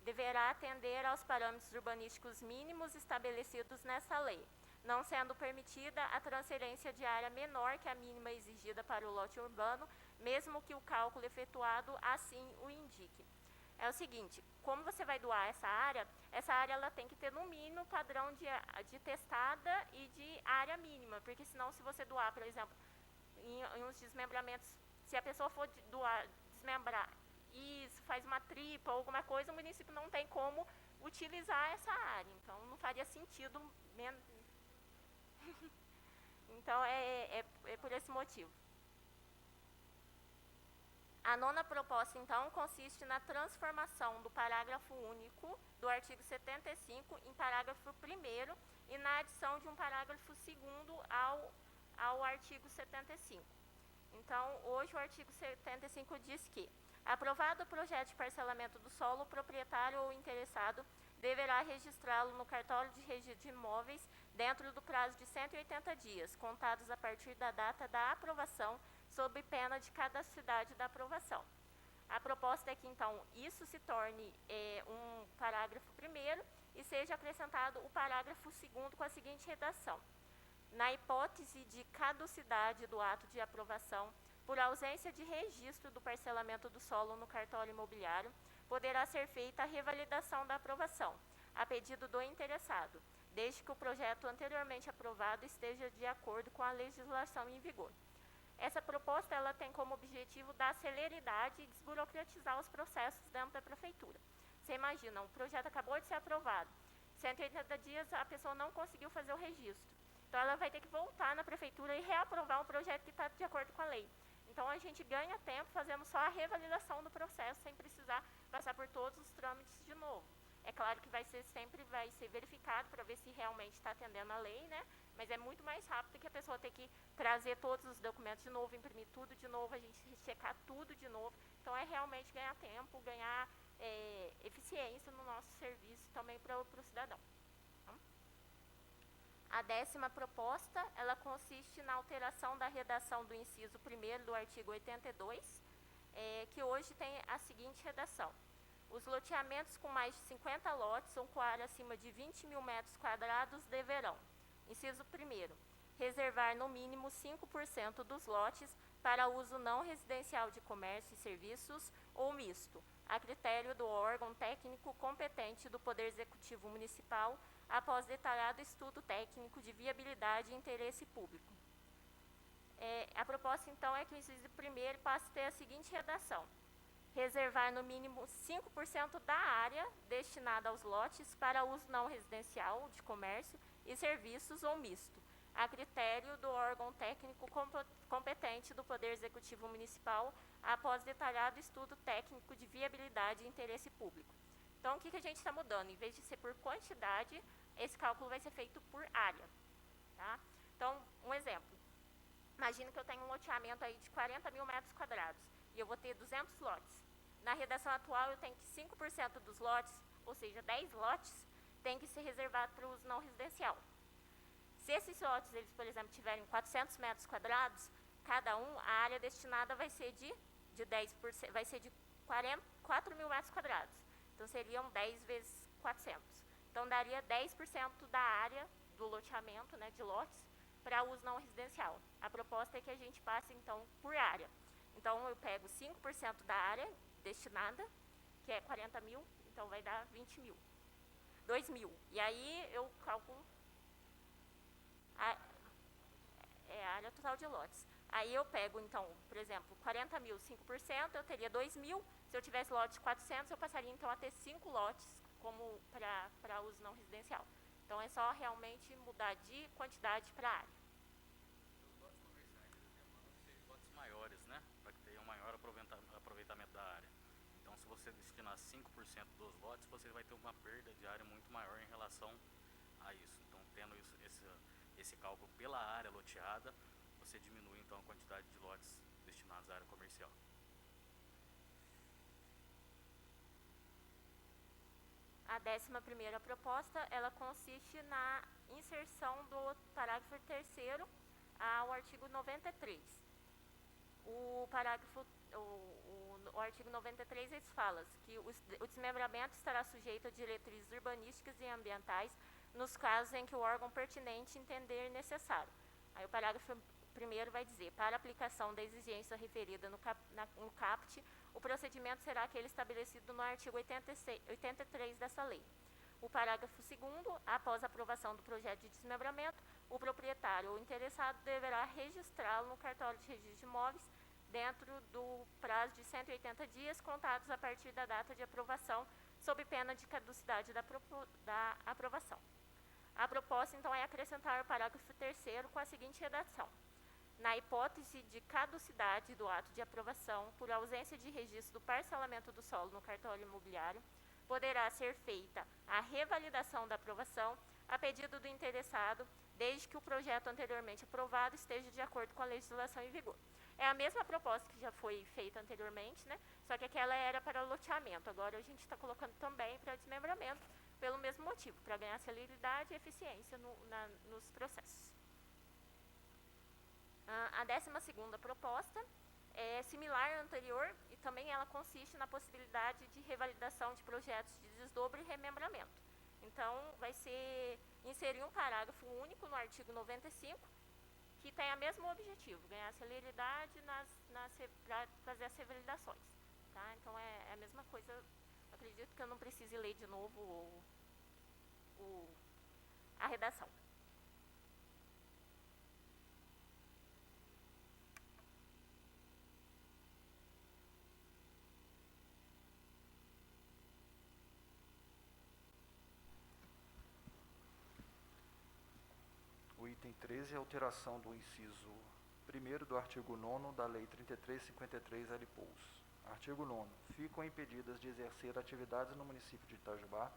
S7: deverá atender aos parâmetros urbanísticos mínimos estabelecidos nessa lei, não sendo permitida a transferência de área menor que a mínima exigida para o lote urbano, mesmo que o cálculo efetuado assim o indique. É o seguinte: como você vai doar essa área ela tem que ter no mínimo padrão de testada e de área mínima, porque senão, se você doar, por exemplo, em uns desmembramentos, se a pessoa for desmembrar e faz uma tripa ou alguma coisa, o município não tem como utilizar essa área, então não faria sentido. Então, é por esse motivo. A nona proposta, então, consiste na transformação do parágrafo único do artigo 75 em parágrafo 1º e na adição de um parágrafo 2º ao artigo 75. Então, hoje o artigo 75 diz que, aprovado o projeto de parcelamento do solo, o proprietário ou interessado deverá registrá-lo no cartório de registro de imóveis dentro do prazo de 180 dias, contados a partir da data da aprovação, sob pena de caducidade da aprovação. A proposta é que, então, isso se torne um parágrafo 1º e seja acrescentado o parágrafo 2º com a seguinte redação: na hipótese de caducidade do ato de aprovação, por ausência de registro do parcelamento do solo no cartório imobiliário, poderá ser feita a revalidação da aprovação, a pedido do interessado, desde que o projeto anteriormente aprovado esteja de acordo com a legislação em vigor. Essa proposta ela tem como objetivo dar celeridade e desburocratizar os processos dentro da prefeitura. Você imagina, o projeto acabou de ser aprovado, 180 dias a pessoa não conseguiu fazer o registro. Então, ela vai ter que voltar na prefeitura e reaprovar um projeto que está de acordo com a lei. Então, a gente ganha tempo fazendo só a revalidação do processo, sem precisar passar por todos os trâmites de novo. É claro que sempre vai ser verificado para ver se realmente está atendendo a lei, né? Mas é muito mais rápido que a pessoa ter que trazer todos os documentos de novo, imprimir tudo de novo, a gente checar tudo de novo. Então, é realmente ganhar tempo, ganhar eficiência no nosso serviço também para o cidadão. A 10ª proposta, ela consiste na alteração da redação do inciso 1º do artigo 82, que hoje tem a seguinte redação: os loteamentos com mais de 50 lotes ou com área acima de 20.000 metros quadrados deverão, inciso 1º, reservar no mínimo 5% dos lotes para uso não residencial de comércio e serviços ou misto, a critério do órgão técnico competente do Poder Executivo Municipal, após detalhado estudo técnico de viabilidade e interesse público. A proposta, então, é que o inciso primeiro passe a ter a seguinte redação: reservar no mínimo 5% da área destinada aos lotes para uso não residencial, de comércio e serviços ou misto, a critério do órgão técnico competente do Poder Executivo Municipal, após detalhado estudo técnico de viabilidade e interesse público. Então, o que a gente está mudando? Em vez de ser por quantidade, esse cálculo vai ser feito por área. Tá? Então, um exemplo. Imagina que eu tenho um loteamento aí de 40 mil metros quadrados e eu vou ter 200 lotes. Na redação atual, eu tenho que 5% dos lotes, ou seja, 10 lotes, tem que ser reservado para uso não residencial. Se esses lotes, eles, por exemplo, tiverem 400 metros quadrados, cada um, a área destinada vai ser de 10%, vai ser de 4 mil metros quadrados. Então, seriam 10 vezes 400. Então, daria 10% da área do loteamento, né, de lotes, para uso não residencial. A proposta é que a gente passe, então, por área. Então, eu pego 5% da área destinada, que é 40 mil, então vai dar 20 mil. 2 mil. E aí, eu calculo a área total de lotes. Aí eu pego, então, por exemplo, 40 mil, 5%, eu teria 2 mil. Se eu tivesse lote de 400, eu passaria, então, a ter 5 lotes como para uso não residencial. Então, é só realmente mudar de quantidade para área.
S8: Os lotes comerciais, eles demandam que sejam lotes maiores, né? Para que tenha um maior aproveitamento da área. Então, se você destinar 5% dos lotes, você vai ter uma perda de área muito maior em relação a isso. Então, tendo esse cálculo pela área loteada, você diminui, então, a quantidade de lotes destinados à área comercial.
S7: A 11ª proposta, ela consiste na inserção do parágrafo 3º ao artigo 93. O artigo 93, ele fala que o desmembramento estará sujeito a diretrizes urbanísticas e ambientais nos casos em que o órgão pertinente entender necessário. Aí o parágrafo 1º vai dizer: para aplicação da exigência referida no CAPT, o procedimento será aquele estabelecido no artigo 83 dessa lei. O parágrafo 2º, após a aprovação do projeto de desmembramento, o proprietário ou interessado deverá registrá-lo no cartório de registro de imóveis dentro do prazo de 180 dias, contados a partir da data de aprovação, sob pena de caducidade da aprovação. A proposta, então, é acrescentar o parágrafo 3º com a seguinte redação: na hipótese de caducidade do ato de aprovação por ausência de registro do parcelamento do solo no cartório imobiliário, poderá ser feita a revalidação da aprovação a pedido do interessado, desde que o projeto anteriormente aprovado esteja de acordo com a legislação em vigor. É a mesma proposta que já foi feita anteriormente, né? Só que aquela era para loteamento. Agora a gente está colocando também para desmembramento, pelo mesmo motivo, para ganhar celeridade e eficiência nos processos. A 12ª proposta é similar à anterior e também ela consiste na possibilidade de revalidação de projetos de desdobro e remembramento. Então, vai ser inserir um parágrafo único no artigo 95, que tem o mesmo objetivo: ganhar celeridade para fazer as revalidações. Tá? Então, é a mesma coisa. Acredito que eu não precise ler de novo a redação.
S6: O item 13 é a alteração do inciso 1º do artigo 9º da Lei 3353 LPOUS. Artigo 9º. Ficam impedidas de exercer atividades no município de Itajubá.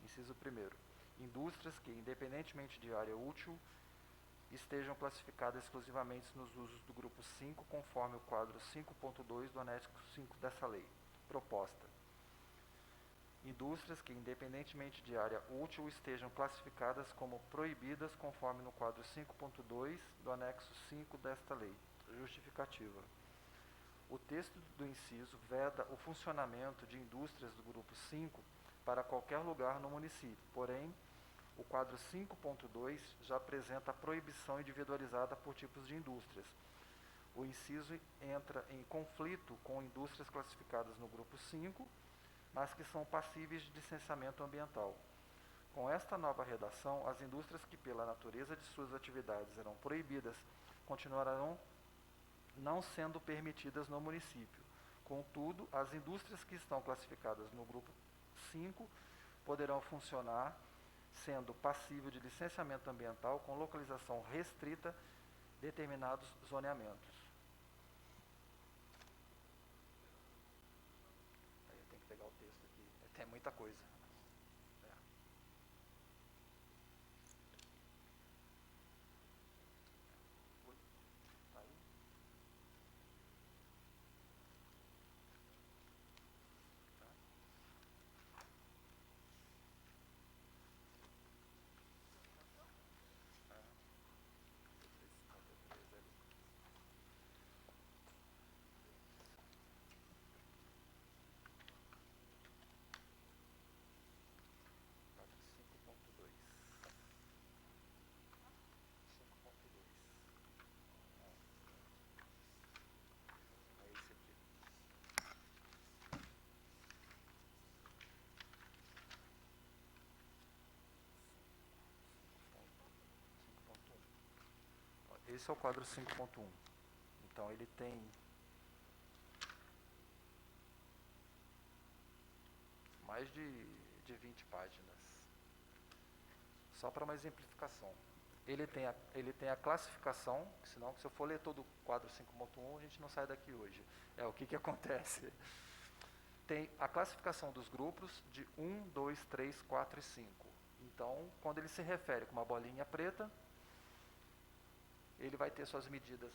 S6: Inciso 1º. Indústrias que, independentemente de área útil, estejam classificadas exclusivamente nos usos do grupo 5, conforme o quadro 5.2 do anexo 5 dessa lei. Proposta: indústrias que, independentemente de área útil, estejam classificadas como proibidas, conforme no quadro 5.2 do anexo 5 desta lei. Justificativa: o texto do inciso veda o funcionamento de indústrias do grupo 5 para qualquer lugar no município, porém, o quadro 5.2 já apresenta a proibição individualizada por tipos de indústrias. O inciso entra em conflito com indústrias classificadas no grupo 5, mas que são passíveis de licenciamento ambiental. Com esta nova redação, as indústrias que, pela natureza de suas atividades, eram proibidas continuarão não sendo permitidas no município. Contudo, as indústrias que estão classificadas no grupo 5 poderão funcionar, sendo passível de licenciamento ambiental com localização restrita determinados zoneamentos. Aí eu tenho que pegar o texto aqui, tem muita coisa. Tá aí? Tá. Esse é o quadro 5.1. Então, ele tem mais de 20 páginas. Só para uma exemplificação. Ele tem a classificação, senão, se eu for ler todo o quadro 5.1, a gente não sai daqui hoje. O que acontece? Tem a classificação dos grupos de 1, 2, 3, 4 e 5. Então, quando ele se refere com uma bolinha preta, ele vai ter suas medidas,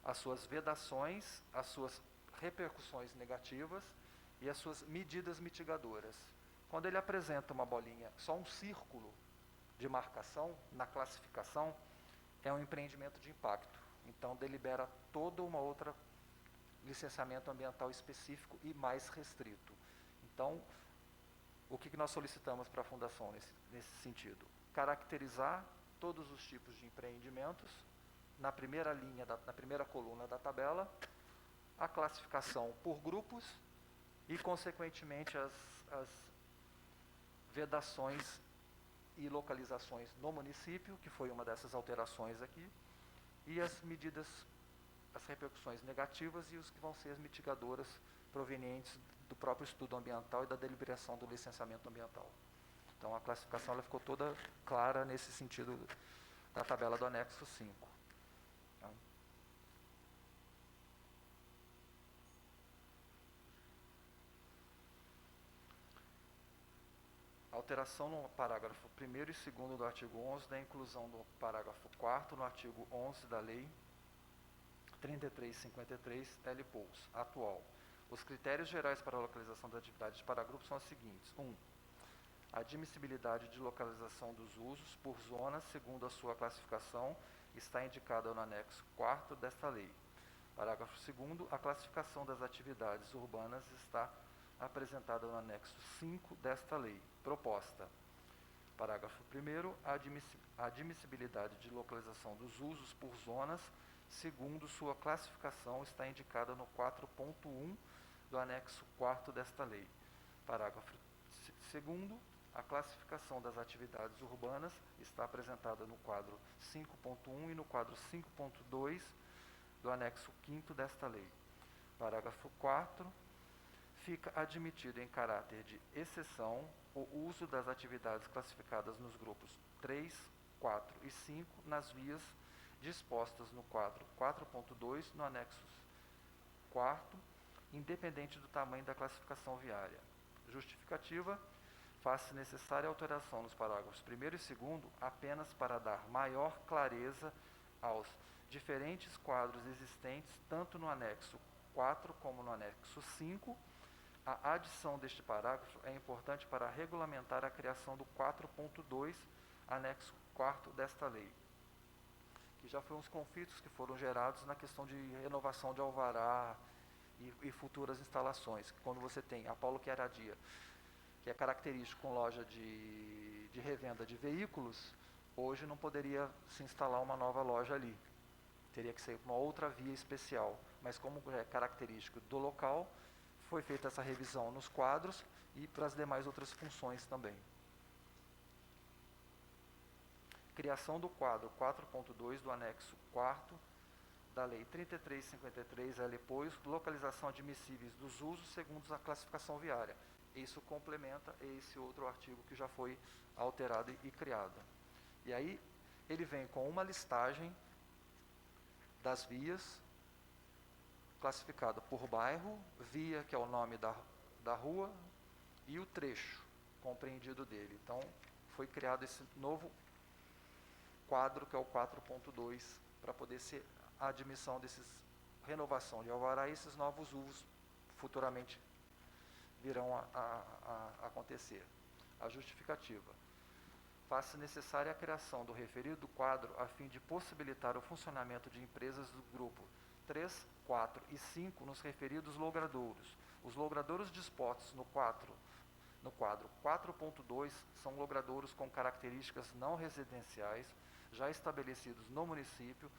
S6: as suas vedações, as suas repercussões negativas e as suas medidas mitigadoras. Quando ele apresenta uma bolinha, só um círculo de marcação na classificação, é um empreendimento de impacto. Então, delibera toda uma outra licenciamento ambiental específico e mais restrito. Então, o que nós solicitamos para a Fundação nesse sentido? Caracterizar todos os tipos de empreendimentos, na primeira linha, na primeira coluna da tabela, a classificação por grupos e, consequentemente, as vedações e localizações no município, que foi uma dessas alterações aqui, e as medidas, as repercussões negativas e os que vão ser as mitigadoras provenientes do próprio estudo ambiental e da deliberação do licenciamento ambiental. Então, a classificação ela ficou toda clara nesse sentido da tabela do anexo 5. Tá? Alteração no parágrafo 1º e 2º do artigo 11 da inclusão do parágrafo 4º no artigo 11 da Lei 3353 LPOUS, atual. Os critérios gerais para a localização das atividades de paragrupos são os seguintes. 1. A admissibilidade de localização dos usos por zonas, segundo a sua classificação, está indicada no anexo 4º desta lei. Parágrafo 2º. A classificação das atividades urbanas está apresentada no anexo 5 desta lei. Proposta. Parágrafo 1º. A admissibilidade de localização dos usos por zonas, segundo sua classificação, está indicada no 4.1 do anexo 4º desta lei. Parágrafo 2º. A classificação das atividades urbanas está apresentada no quadro 5.1 e no quadro 5.2 do anexo 5º desta lei. Parágrafo 4º. Fica admitido em caráter de exceção o uso das atividades classificadas nos grupos 3, 4 e 5 nas vias dispostas no quadro 4.2 no anexo 4º, independente do tamanho da classificação viária. Justificativa. Faz-se necessária alteração nos parágrafos 1º e 2º apenas para dar maior clareza aos diferentes quadros existentes, tanto no anexo 4 como no anexo 5. A adição deste parágrafo é importante para regulamentar a criação do 4.2, anexo 4º desta lei, que já foram uns conflitos que foram gerados na questão de renovação de alvará e futuras instalações. Quando você tem a Paulo Chiaradia, que é característico com loja de revenda de veículos, hoje não poderia se instalar uma nova loja ali. Teria que ser uma outra via especial. Mas como é característico do local, foi feita essa revisão nos quadros e para as demais outras funções também. criação do quadro 4.2 do anexo 4º da Lei 3353, LPOIs, localização admissíveis dos usos segundo a classificação viária. Isso complementa esse outro artigo que já foi alterado e criado. E aí ele vem com uma listagem das vias, classificada por bairro, via, que é o nome da rua, e o trecho compreendido dele. Então, foi criado esse novo quadro, que é o 4.2, para poder ser a admissão renovação de alvará, e esses novos usos futuramente virão a acontecer. A justificativa. Faz-se necessária a criação do referido quadro a fim de possibilitar o funcionamento de empresas do grupo 3, 4 e 5 nos referidos logradouros. Os logradouros dispostos no quadro 4.2 são logradouros com características não residenciais, já estabelecidos no município,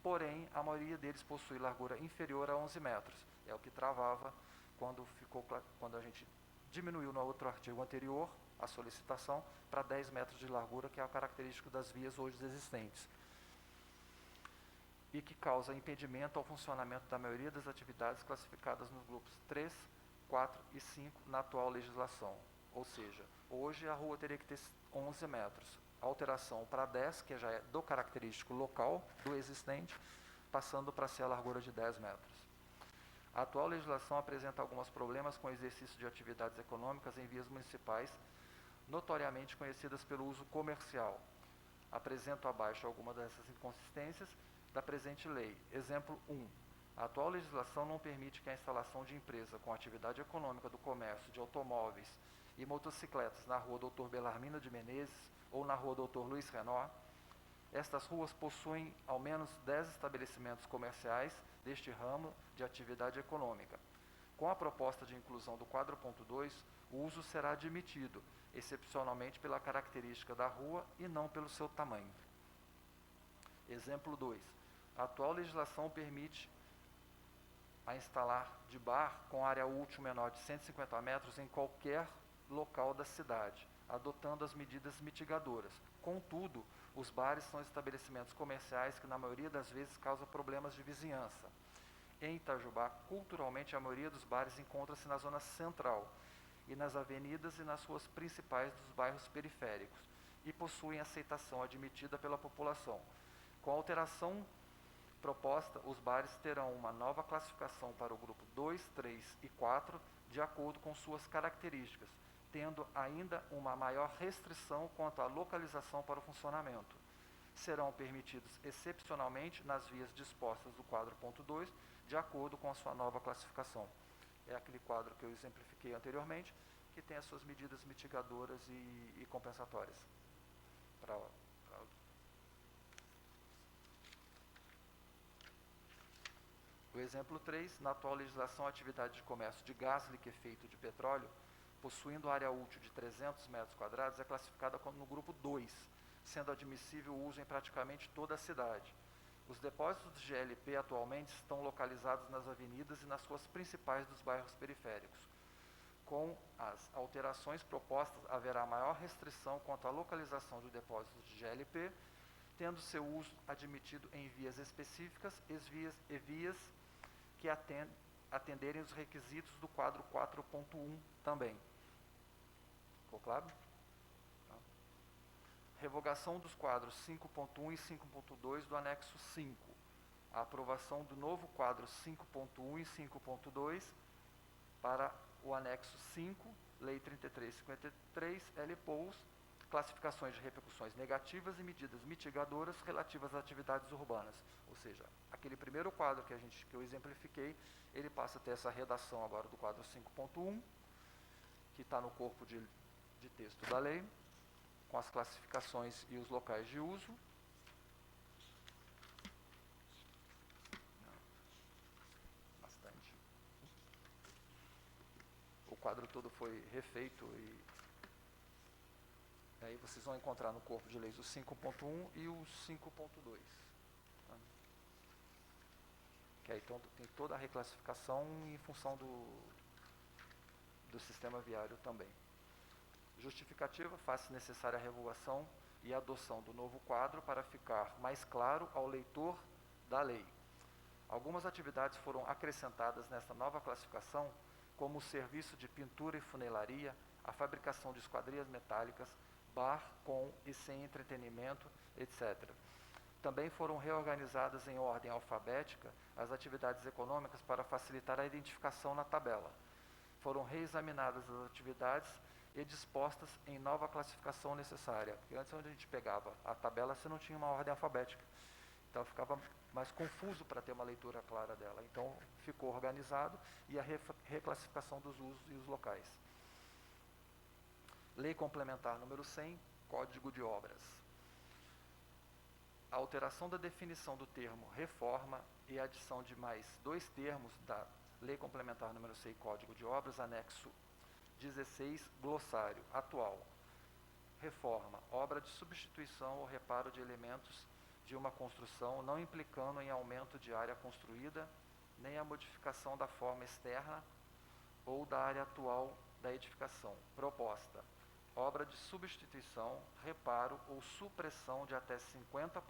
S6: porém, a maioria deles possui largura inferior a 11 metros. É o que travava quando a gente diminuiu no outro artigo anterior a solicitação para 10 metros de largura, que é a característica das vias hoje existentes, e que causa impedimento ao funcionamento da maioria das atividades classificadas nos grupos 3, 4 e 5 na atual legislação. Ou seja, hoje a rua teria que ter 11 metros. A alteração para 10, que já é do característico local do existente, passando para ser a largura de 10 metros. A atual legislação apresenta alguns problemas com o exercício de atividades econômicas em vias municipais, notoriamente conhecidas pelo uso comercial. Apresento abaixo algumas dessas inconsistências da presente lei. Exemplo 1. A atual legislação não permite que a instalação de empresa com atividade econômica do comércio de automóveis e motocicletas na rua Dr. Belarmino de Menezes ou na rua Dr. Luiz Renó. Estas ruas possuem ao menos 10 estabelecimentos comerciais deste ramo de atividade econômica. Com a proposta de inclusão do 4.2, o uso será admitido, excepcionalmente pela característica da rua e não pelo seu tamanho. Exemplo 2. A atual legislação permite a instalar de bar com área útil menor de 150 metros em qualquer local da cidade, adotando as medidas mitigadoras. Contudo, os bares são estabelecimentos comerciais que, na maioria das vezes, causam problemas de vizinhança. Em Itajubá, culturalmente, a maioria dos bares encontra-se na zona central e nas avenidas e nas ruas principais dos bairros periféricos, e possuem aceitação admitida pela população. Com a alteração proposta, os bares terão uma nova classificação para o grupo 2, 3 e 4, de acordo com suas características, tendo ainda uma maior restrição quanto à localização para o funcionamento. Serão permitidos excepcionalmente nas vias dispostas do quadro ponto 2, de acordo com a sua nova classificação. É aquele quadro que eu exemplifiquei anteriormente, que tem as suas medidas mitigadoras e compensatórias. O exemplo 3, na atual legislação, a atividade de comércio de gás liquefeito de petróleo, possuindo área útil de 300 metros quadrados, é classificada no grupo 2, sendo admissível o uso em praticamente toda a cidade. Os depósitos de GLP atualmente estão localizados nas avenidas e nas ruas principais dos bairros periféricos. Com as alterações propostas, haverá maior restrição quanto à localização de depósitos de GLP, tendo seu uso admitido em vias específicas e vias que atenderem os requisitos do quadro 4.1 também. Ficou claro? Revogação dos quadros 5.1 e 5.2 do anexo 5. A aprovação do novo quadro 5.1 e 5.2 para o anexo 5, Lei 3353, LPOUs, classificações de repercussões negativas e medidas mitigadoras relativas às atividades urbanas. Ou seja, aquele primeiro quadro que eu exemplifiquei, ele passa a ter essa redação agora do quadro 5.1, que está no corpo de texto da lei, com as classificações e os locais de uso. Bastante. O quadro todo foi refeito e aí vocês vão encontrar no corpo de leis o 5.1 e o 5.2. Tá? Que aí então, tem toda a reclassificação em função do sistema viário também. Justificativa, faz-se necessária a revogação e adoção do novo quadro para ficar mais claro ao leitor da lei. Algumas atividades foram acrescentadas nesta nova classificação, como o serviço de pintura e funilaria, a fabricação de esquadrias metálicas, bar com e sem entretenimento, etc. Também foram reorganizadas em ordem alfabética as atividades econômicas para facilitar a identificação na tabela. Foram reexaminadas as atividades e dispostas em nova classificação necessária. Porque antes, onde a gente pegava a tabela, você não tinha uma ordem alfabética. Então, ficava mais confuso para ter uma leitura clara dela. Então, ficou organizado e a reclassificação dos usos e os locais. Lei Complementar número 100, Código de Obras. A alteração da definição do termo reforma e a adição de mais 2 termos da Lei Complementar número 100, Código de Obras, anexo 16, glossário atual. Reforma, obra de substituição ou reparo de elementos de uma construção, não implicando em aumento de área construída, nem a modificação da forma externa ou da área atual da edificação. Proposta, obra de substituição, reparo ou supressão de até 50%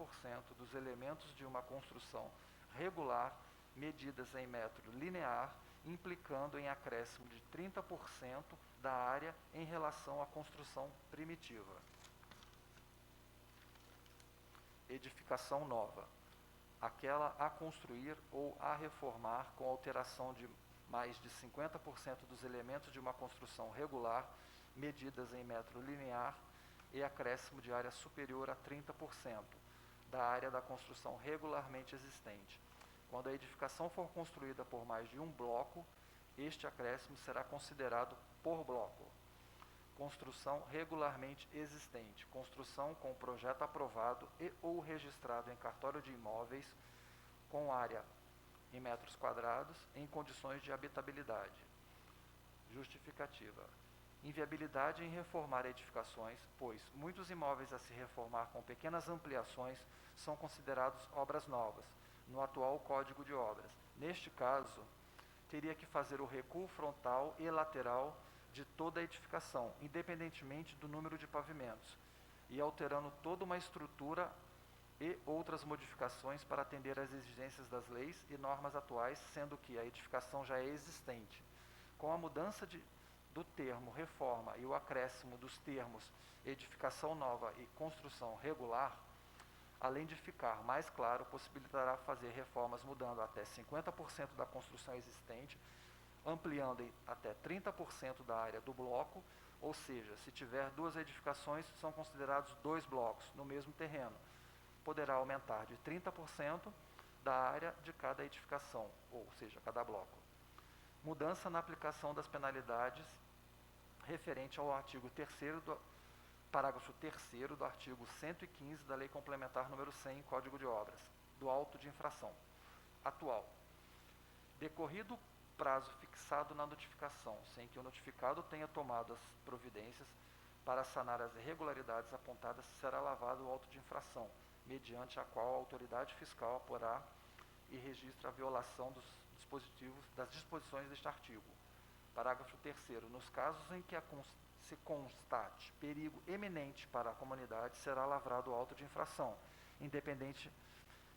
S6: dos elementos de uma construção regular, medidas em metro linear, implicando em acréscimo de 30% da área em relação à construção primitiva. Edificação nova, aquela a construir ou a reformar com alteração de mais de 50% dos elementos de uma construção regular, medidas em metro linear e acréscimo de área superior a 30% da área da construção regularmente existente. Quando a edificação for construída por mais de um bloco, este acréscimo será considerado por bloco. Construção regularmente existente, construção com projeto aprovado e ou registrado em cartório de imóveis, com área em metros quadrados, em condições de habitabilidade. Justificativa. Inviabilidade em reformar edificações, pois muitos imóveis a se reformar com pequenas ampliações são considerados obras novas, no atual Código de Obras. Neste caso, teria que fazer o recuo frontal e lateral de toda a edificação, independentemente do número de pavimentos, e alterando toda uma estrutura e outras modificações para atender às exigências das leis e normas atuais, sendo que a edificação já é existente. Com a mudança do termo reforma e o acréscimo dos termos edificação nova e construção regular, além de ficar mais claro, possibilitará fazer reformas mudando até 50% da construção existente, ampliando em até 30% da área do bloco, ou seja, se tiver 2 edificações, são considerados 2 blocos no mesmo terreno. Poderá aumentar de 30% da área de cada edificação, ou seja, cada bloco. Mudança na aplicação das penalidades referente ao artigo 3º parágrafo 3º do artigo 115 da Lei Complementar número 100, Código de Obras, do auto de infração. Atual. Decorrido prazo fixado na notificação, sem que o notificado tenha tomado as providências para sanar as irregularidades apontadas, será lavado o auto de infração, mediante a qual a autoridade fiscal apurará e registra a violação das disposições deste artigo. Parágrafo 3º. Nos casos em que se constate perigo eminente para a comunidade, será lavrado o auto de infração, independente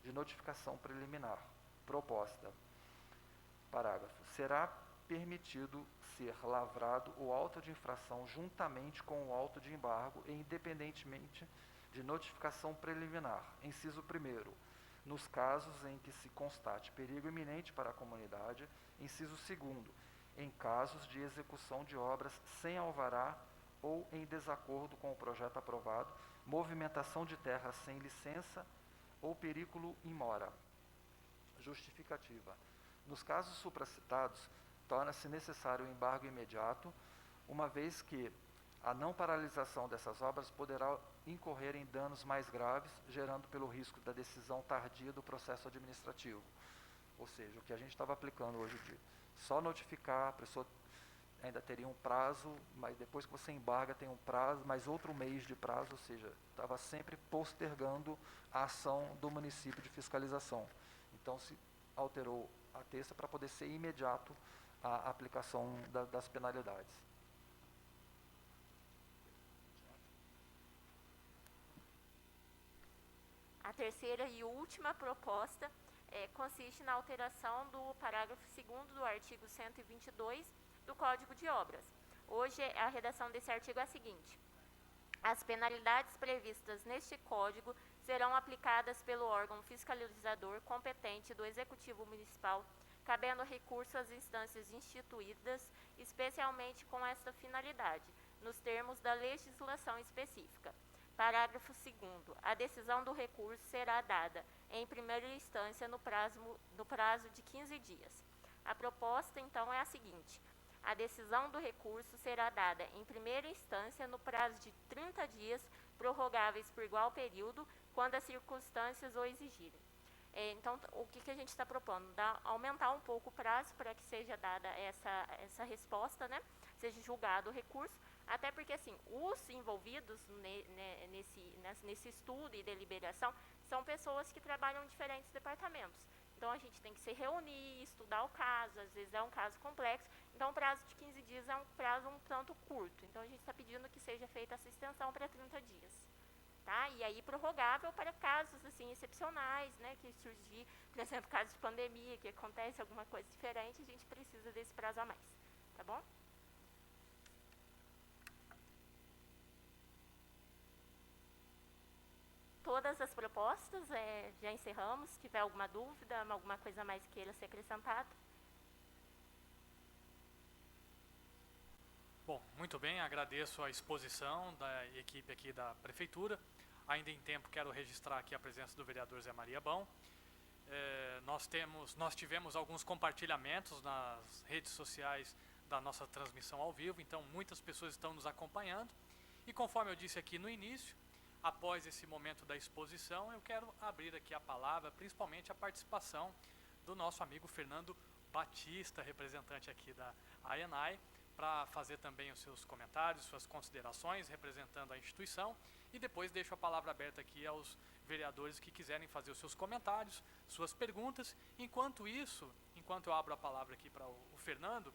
S6: de notificação preliminar. Proposta. Parágrafo. Será permitido ser lavrado o auto de infração juntamente com o auto de embargo e independentemente de notificação preliminar. Inciso 1º. Nos casos em que se constate perigo iminente para a comunidade. Inciso 2º. Em casos de execução de obras sem alvará ou em desacordo com o projeto aprovado, movimentação de terra sem licença ou perigo in mora. Justificativa. Nos casos supracitados, torna-se necessário o embargo imediato, uma vez que a não paralisação dessas obras poderá incorrer em danos mais graves, gerando pelo risco da decisão tardia do processo administrativo. Ou seja, o que a gente estava aplicando hoje de só notificar, a pessoa ainda teria um prazo, mas depois que você embarga tem um prazo, mais outro mês de prazo, ou seja, estava sempre postergando a ação do município de fiscalização. Então se alterou a texta para poder ser imediato a aplicação das penalidades.
S7: terceira e última proposta consiste na alteração do parágrafo 2º do artigo 122 do Código de Obras. Hoje, a redação desse artigo é a seguinte: as penalidades previstas neste Código serão aplicadas pelo órgão fiscalizador competente do Executivo Municipal, cabendo recurso às instâncias instituídas, especialmente com esta finalidade, nos termos da legislação específica. Parágrafo 2º. A decisão do recurso será dada, em primeira instância, no prazo de 15 dias. A proposta, então, é a seguinte: a decisão do recurso será dada, em primeira instância, no prazo de 30 dias, prorrogáveis por igual período, quando as circunstâncias o exigirem. Então, o que a gente está propondo? Aumentar um pouco o prazo para que seja dada essa resposta, né? Seja julgado o recurso, até porque, assim, os envolvidos nesse estudo e deliberação são pessoas que trabalham em diferentes departamentos. Então, a gente tem que se reunir, estudar o caso, às vezes é um caso complexo. Então, o prazo de 15 dias é um prazo um tanto curto. Então, a gente está pedindo que seja feita essa extensão para 30 dias. Tá? E aí, prorrogável para casos, assim, excepcionais, né, que surgir, por exemplo, casos de pandemia, que acontece alguma coisa diferente, a gente precisa desse prazo a mais. Tá bom? Todas as propostas, já encerramos. Se tiver alguma dúvida, alguma coisa a mais queira ser acrescentada.
S1: Bom, muito bem, agradeço a exposição da equipe aqui da Prefeitura. Ainda em tempo, quero registrar aqui a presença do vereador Zé Maria Bão. Nós tivemos alguns compartilhamentos nas redes sociais da nossa transmissão ao vivo, então muitas pessoas estão nos acompanhando. E conforme eu disse aqui no início, após esse momento da exposição, eu quero abrir aqui a palavra, principalmente a participação do nosso amigo Fernando Batista, representante aqui da ANAI, para fazer também os seus comentários, suas considerações, representando a instituição, e depois deixo a palavra aberta aqui aos vereadores que quiserem fazer os seus comentários, suas perguntas. Enquanto isso, enquanto eu abro a palavra aqui para o Fernando,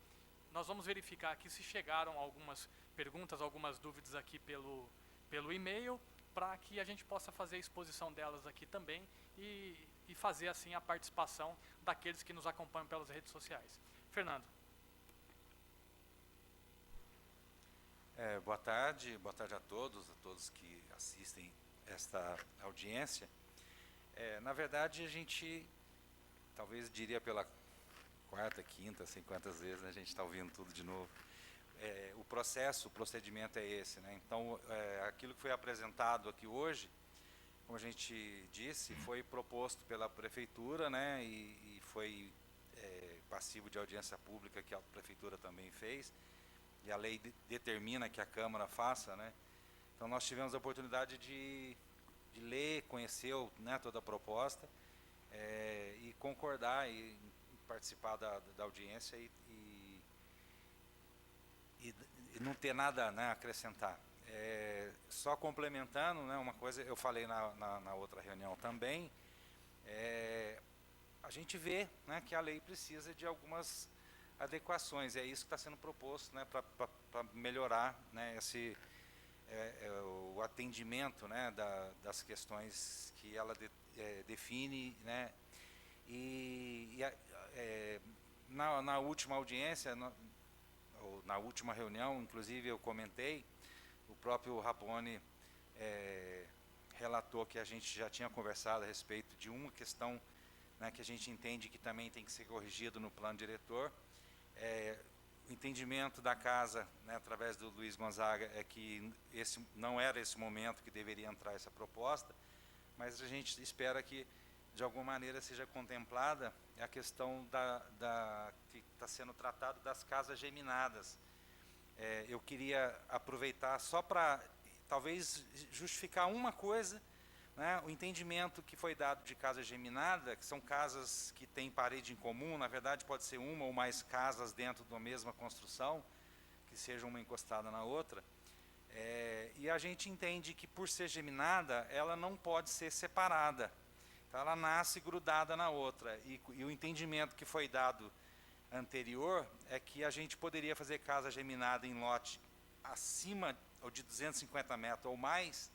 S1: nós vamos verificar aqui se chegaram algumas perguntas, algumas dúvidas aqui pelo e-mail, para que a gente possa fazer a exposição delas aqui também e fazer assim a participação daqueles que nos acompanham pelas redes sociais. Fernando.
S9: Boa tarde a todos que assistem esta audiência. Na verdade, a gente, talvez diria pela quarta, quinta, sei quantas vezes, né, a gente está ouvindo tudo de novo. O procedimento é esse, né? Então, aquilo que foi apresentado aqui hoje, como a gente disse, foi proposto pela Prefeitura, né, e foi passivo de audiência pública que a Prefeitura também fez, e a lei determina que a Câmara faça, né? Então, nós tivemos a oportunidade de ler, conhecer, né, toda a proposta, e concordar e participar da audiência e não ter nada, né, a acrescentar. Só complementando, né, uma coisa, eu falei na outra reunião também, a gente vê, né, que a lei precisa de algumas adequações, é isso que está sendo proposto, né, para melhorar, né, o atendimento, né, das questões que ela define, né, na última audiência, na última reunião, inclusive eu comentei, o próprio Rapone relatou que a gente já tinha conversado a respeito de uma questão, né, que a gente entende que também tem que ser corrigido no plano diretor. O entendimento da casa, né, através do Luiz Gonzaga, é que não era esse momento que deveria entrar essa proposta, mas a gente espera que, de alguma maneira, seja contemplada a questão que está sendo tratado das casas geminadas. Eu queria aproveitar só para, talvez, justificar uma coisa, né, o entendimento que foi dado de casa geminada, que são casas que têm parede em comum, na verdade pode ser uma ou mais casas dentro da mesma construção, que seja uma encostada na outra, e a gente entende que, por ser geminada, ela não pode ser separada. Então, ela nasce grudada na outra, e o entendimento que foi dado anterior é que a gente poderia fazer casa geminada em lote acima ou de 250 metros ou mais,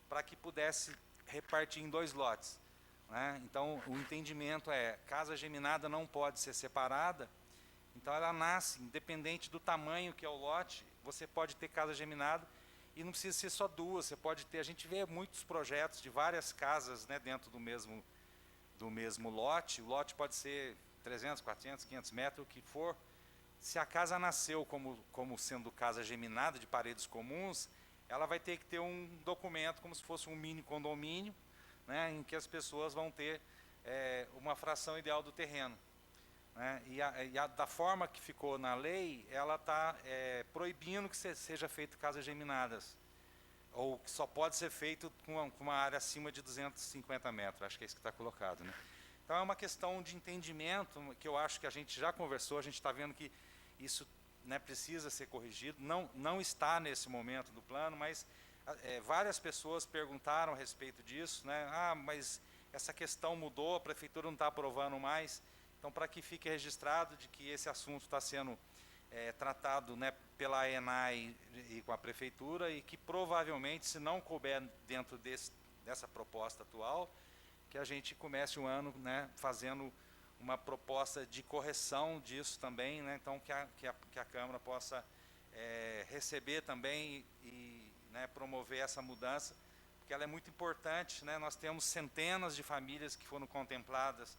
S9: para que pudesse repartir em 2 lotes, né? Então, o entendimento é, casa geminada não pode ser separada, então ela nasce, independente do tamanho que é o lote, você pode ter casa geminada, e não precisa ser só 2, você pode ter, a gente vê muitos projetos de várias casas, né, dentro do mesmo lote, o lote pode ser 300, 400, 500 metros, o que for. Se a casa nasceu como sendo casa geminada, de paredes comuns, ela vai ter que ter um documento como se fosse um mini condomínio, né, em que as pessoas vão ter uma fração ideal do terreno, né, da forma que ficou na lei, ela está proibindo que seja feito casas geminadas, ou que só pode ser feito com uma área acima de 250 metros, acho que é isso que está colocado, né? Então é uma questão de entendimento, que eu acho que a gente já conversou, a gente está vendo que isso, né, precisa ser corrigido, não está nesse momento do plano, mas várias pessoas perguntaram a respeito disso, né? Ah, mas essa questão mudou, a prefeitura não está aprovando mais. Então, para que fique registrado de que esse assunto está sendo tratado, né, pela ENAI e com a prefeitura, e que provavelmente, se não couber dentro dessa proposta atual, que a gente comece o ano, né, fazendo uma proposta de correção disso também, né, então que a Câmara possa receber também e, né, promover essa mudança, porque ela é muito importante, né? Nós temos centenas de famílias que foram contempladas,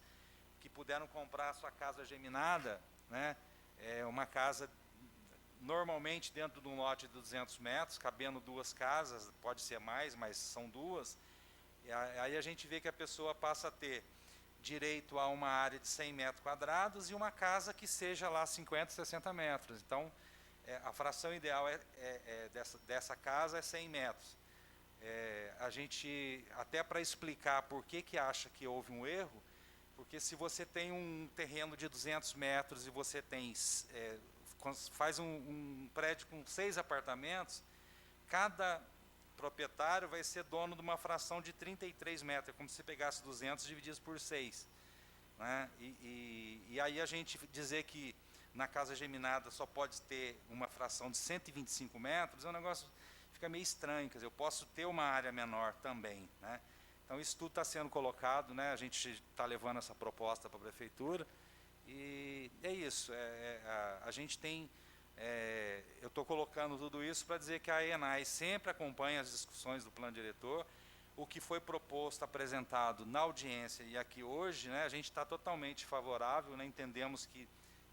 S9: que puderam comprar a sua casa geminada, né? Uma casa normalmente dentro de um lote de 200 metros, cabendo 2 casas, pode ser mais, mas são 2. E aí a gente vê que a pessoa passa a ter direito a uma área de 100 metros quadrados e uma casa que seja lá 50, 60 metros. Então, a fração ideal dessa casa é 100 metros. A gente, até para explicar por que acha que houve um erro, porque se você tem um terreno de 200 metros e você faz um prédio com 6 apartamentos, cada proprietário vai ser dono de uma fração de 33 metros, é como se você pegasse 200 e dividisse por 6. Né? E aí a gente dizer que na casa geminada só pode ter uma fração de 125 metros, é um negócio que fica meio estranho, quer dizer, eu posso ter uma área menor também, né? Então, isso tudo está sendo colocado, né? A gente está levando essa proposta para a prefeitura, e é isso, a gente tem, eu estou colocando tudo isso para dizer que a ENAI sempre acompanha as discussões do plano diretor, o que foi proposto, apresentado na audiência e aqui hoje, né, a gente está totalmente favorável, né, entendemos que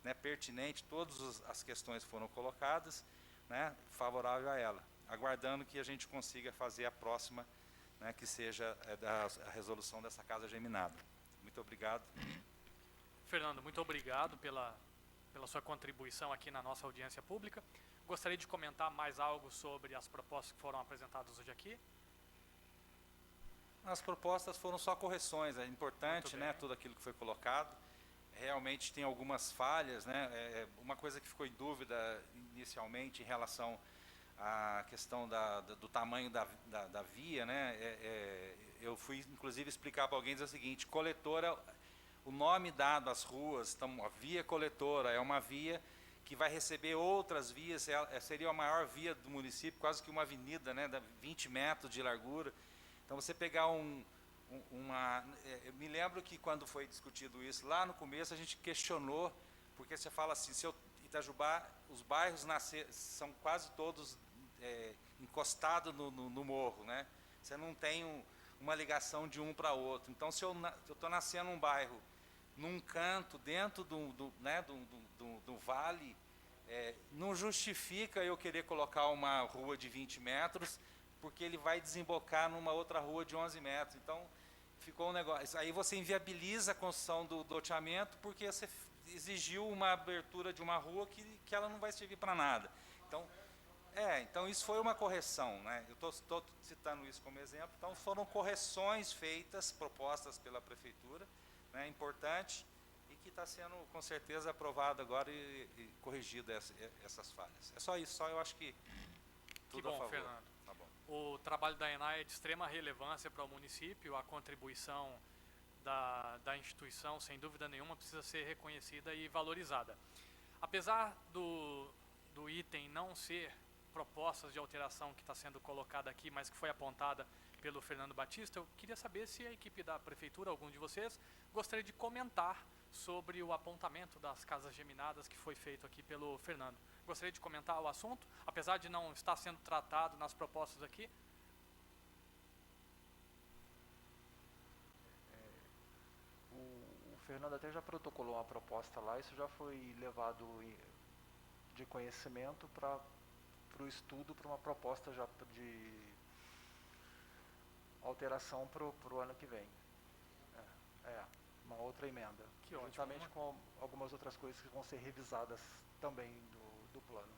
S9: é pertinente, todas as questões foram colocadas, né, favorável a ela, aguardando que a gente consiga fazer a próxima, né, que seja a resolução dessa casa geminada. Muito obrigado.
S1: Fernando, muito obrigado pela sua contribuição aqui na nossa audiência pública. Gostaria de comentar mais algo sobre as propostas que foram apresentadas hoje aqui?
S9: As propostas foram só correções, é importante, né, tudo aquilo que foi colocado. Realmente tem algumas falhas, né, uma coisa que ficou em dúvida inicialmente em relação à questão do tamanho da via, né, eu fui inclusive explicar para alguém, dizer o seguinte: coletora, o nome dado às ruas, então a via coletora é uma via que vai receber outras vias, seria a maior via do município, quase que uma avenida, né, de 20 metros de largura. Então você pegar eu me lembro que quando foi discutido isso, lá no começo a gente questionou, porque você fala assim, se Itajubá, os bairros são quase todos encostados no morro, né? Você não tem uma ligação de um para outro. Então, se eu estou nascendo num bairro, num canto, dentro do vale, não justifica eu querer colocar uma rua de 20 metros, porque ele vai desembocar numa outra rua de 11 metros. Então, ficou um negócio. Aí você inviabiliza a construção do loteamento, porque você exigiu uma abertura de uma rua que ela não vai servir para nada. Então isso foi uma correção, né? Eu estou citando isso como exemplo. Então, foram correções feitas, propostas pela prefeitura, né, importante, e que está sendo, com certeza, aprovado agora e corrigido essas falhas. É só isso, eu acho que tudo a favor.
S1: Fernando.
S9: Tá bom.
S1: O trabalho da ENAI é de extrema relevância para o município, a contribuição da instituição, sem dúvida nenhuma, precisa ser reconhecida e valorizada. Apesar do item não ser propostas de alteração que está sendo colocada aqui, mas que foi apontada pelo Fernando Batista, eu queria saber se a equipe da Prefeitura, algum de vocês, gostaria de comentar sobre o apontamento das casas geminadas que foi feito aqui pelo Fernando. Gostaria de comentar o assunto, apesar de não estar sendo tratado nas propostas aqui.
S6: O Fernando até já protocolou uma proposta lá, isso já foi levado de conhecimento para o estudo, para uma proposta já de alteração para o ano que vem. Uma outra emenda.
S1: Que ótimo,
S6: juntamente
S1: né?
S6: com algumas outras coisas que vão ser revisadas também do plano.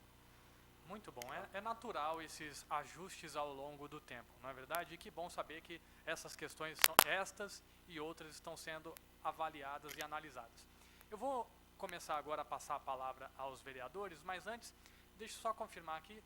S1: Muito bom, é natural esses ajustes ao longo do tempo, não é verdade? E que bom saber que essas questões, estas e outras, estão sendo avaliadas e analisadas. Eu vou começar agora a passar a palavra aos vereadores, mas antes, deixa eu só confirmar aqui,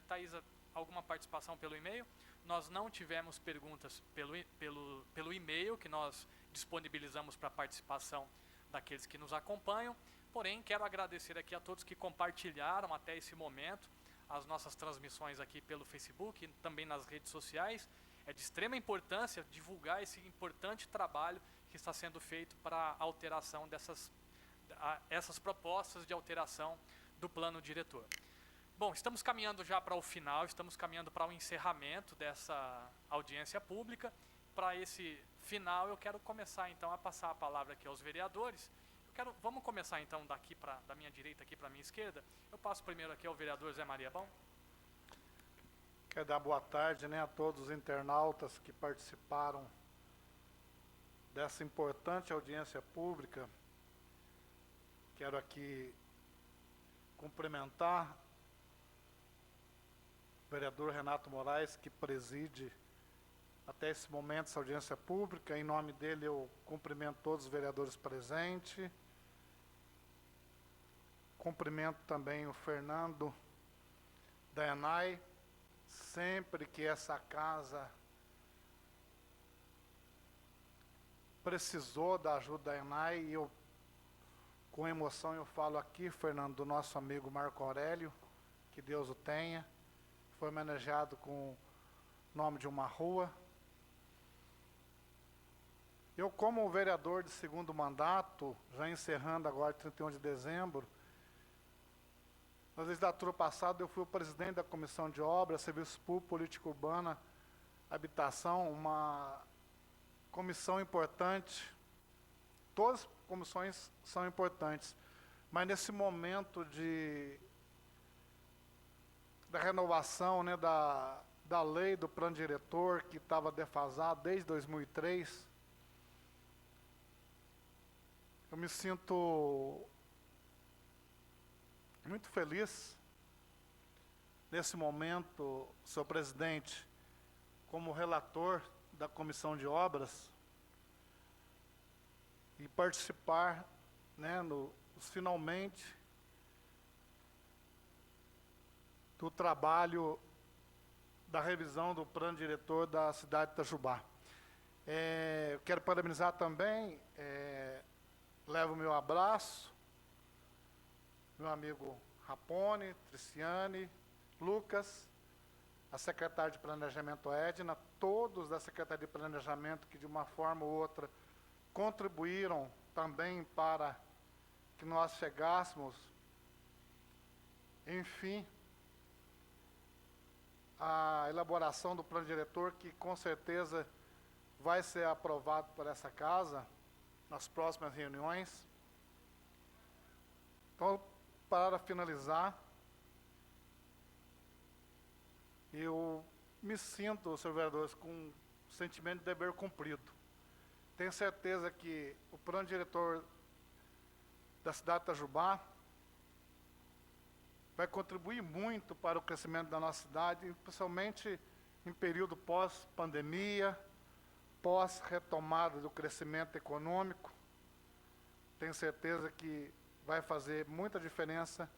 S1: Thaisa, alguma participação pelo e-mail? Nós não tivemos perguntas pelo e-mail que nós disponibilizamos para participação daqueles que nos acompanham, porém quero agradecer aqui a todos que compartilharam até esse momento as nossas transmissões aqui pelo Facebook e também nas redes sociais. É de extrema importância divulgar esse importante trabalho que está sendo feito para a alteração essas propostas de alteração do plano diretor. Bom, estamos caminhando já para o final, estamos caminhando para o encerramento dessa audiência pública. Para esse final, eu quero começar então a passar a palavra aqui aos vereadores. Vamos começar então daqui da minha direita aqui para a minha esquerda. Eu passo primeiro aqui ao vereador Zé Maria Bom.
S10: Quero dar boa tarde, a todos os internautas que participaram dessa importante audiência pública. Quero aqui cumprimentar o vereador Renato Moraes, que preside até esse momento essa audiência pública. Em nome dele eu cumprimento todos os vereadores presentes. Cumprimento também o Fernando da ENAI. Sempre que essa casa precisou da ajuda da ENAI, com emoção eu falo aqui, Fernando, do nosso amigo Marco Aurélio, que Deus o tenha. Foi homenageado com o nome de uma rua. Eu, como vereador de segundo mandato, já encerrando agora 31 de dezembro, na legislatura passada eu fui o presidente da Comissão de Obras, Serviços Públicos, Política Urbana, Habitação, uma comissão importante. Todas as comissões são importantes, mas nesse momento da renovação, da lei do plano diretor, que estava defasado desde 2003, eu me sinto muito feliz nesse momento, senhor presidente, como relator da Comissão de Obras, e participar, finalmente, do trabalho da revisão do plano diretor da cidade de Itajubá. Eu quero parabenizar também, levo o meu abraço, meu amigo Rapone, Triciane, Lucas, a secretária de Planejamento Edna, todos da Secretaria de Planejamento que de uma forma ou outra contribuíram também para que nós chegássemos, enfim, à elaboração do plano diretor, que com certeza vai ser aprovado por essa casa nas próximas reuniões. Então, para finalizar, eu me sinto, senhor vereador, com um sentimento de dever cumprido. Tenho certeza que o plano diretor da cidade de Itajubá vai contribuir muito para o crescimento da nossa cidade, especialmente em período pós-pandemia, pós-retomada do crescimento econômico. Tenho certeza que vai fazer muita diferença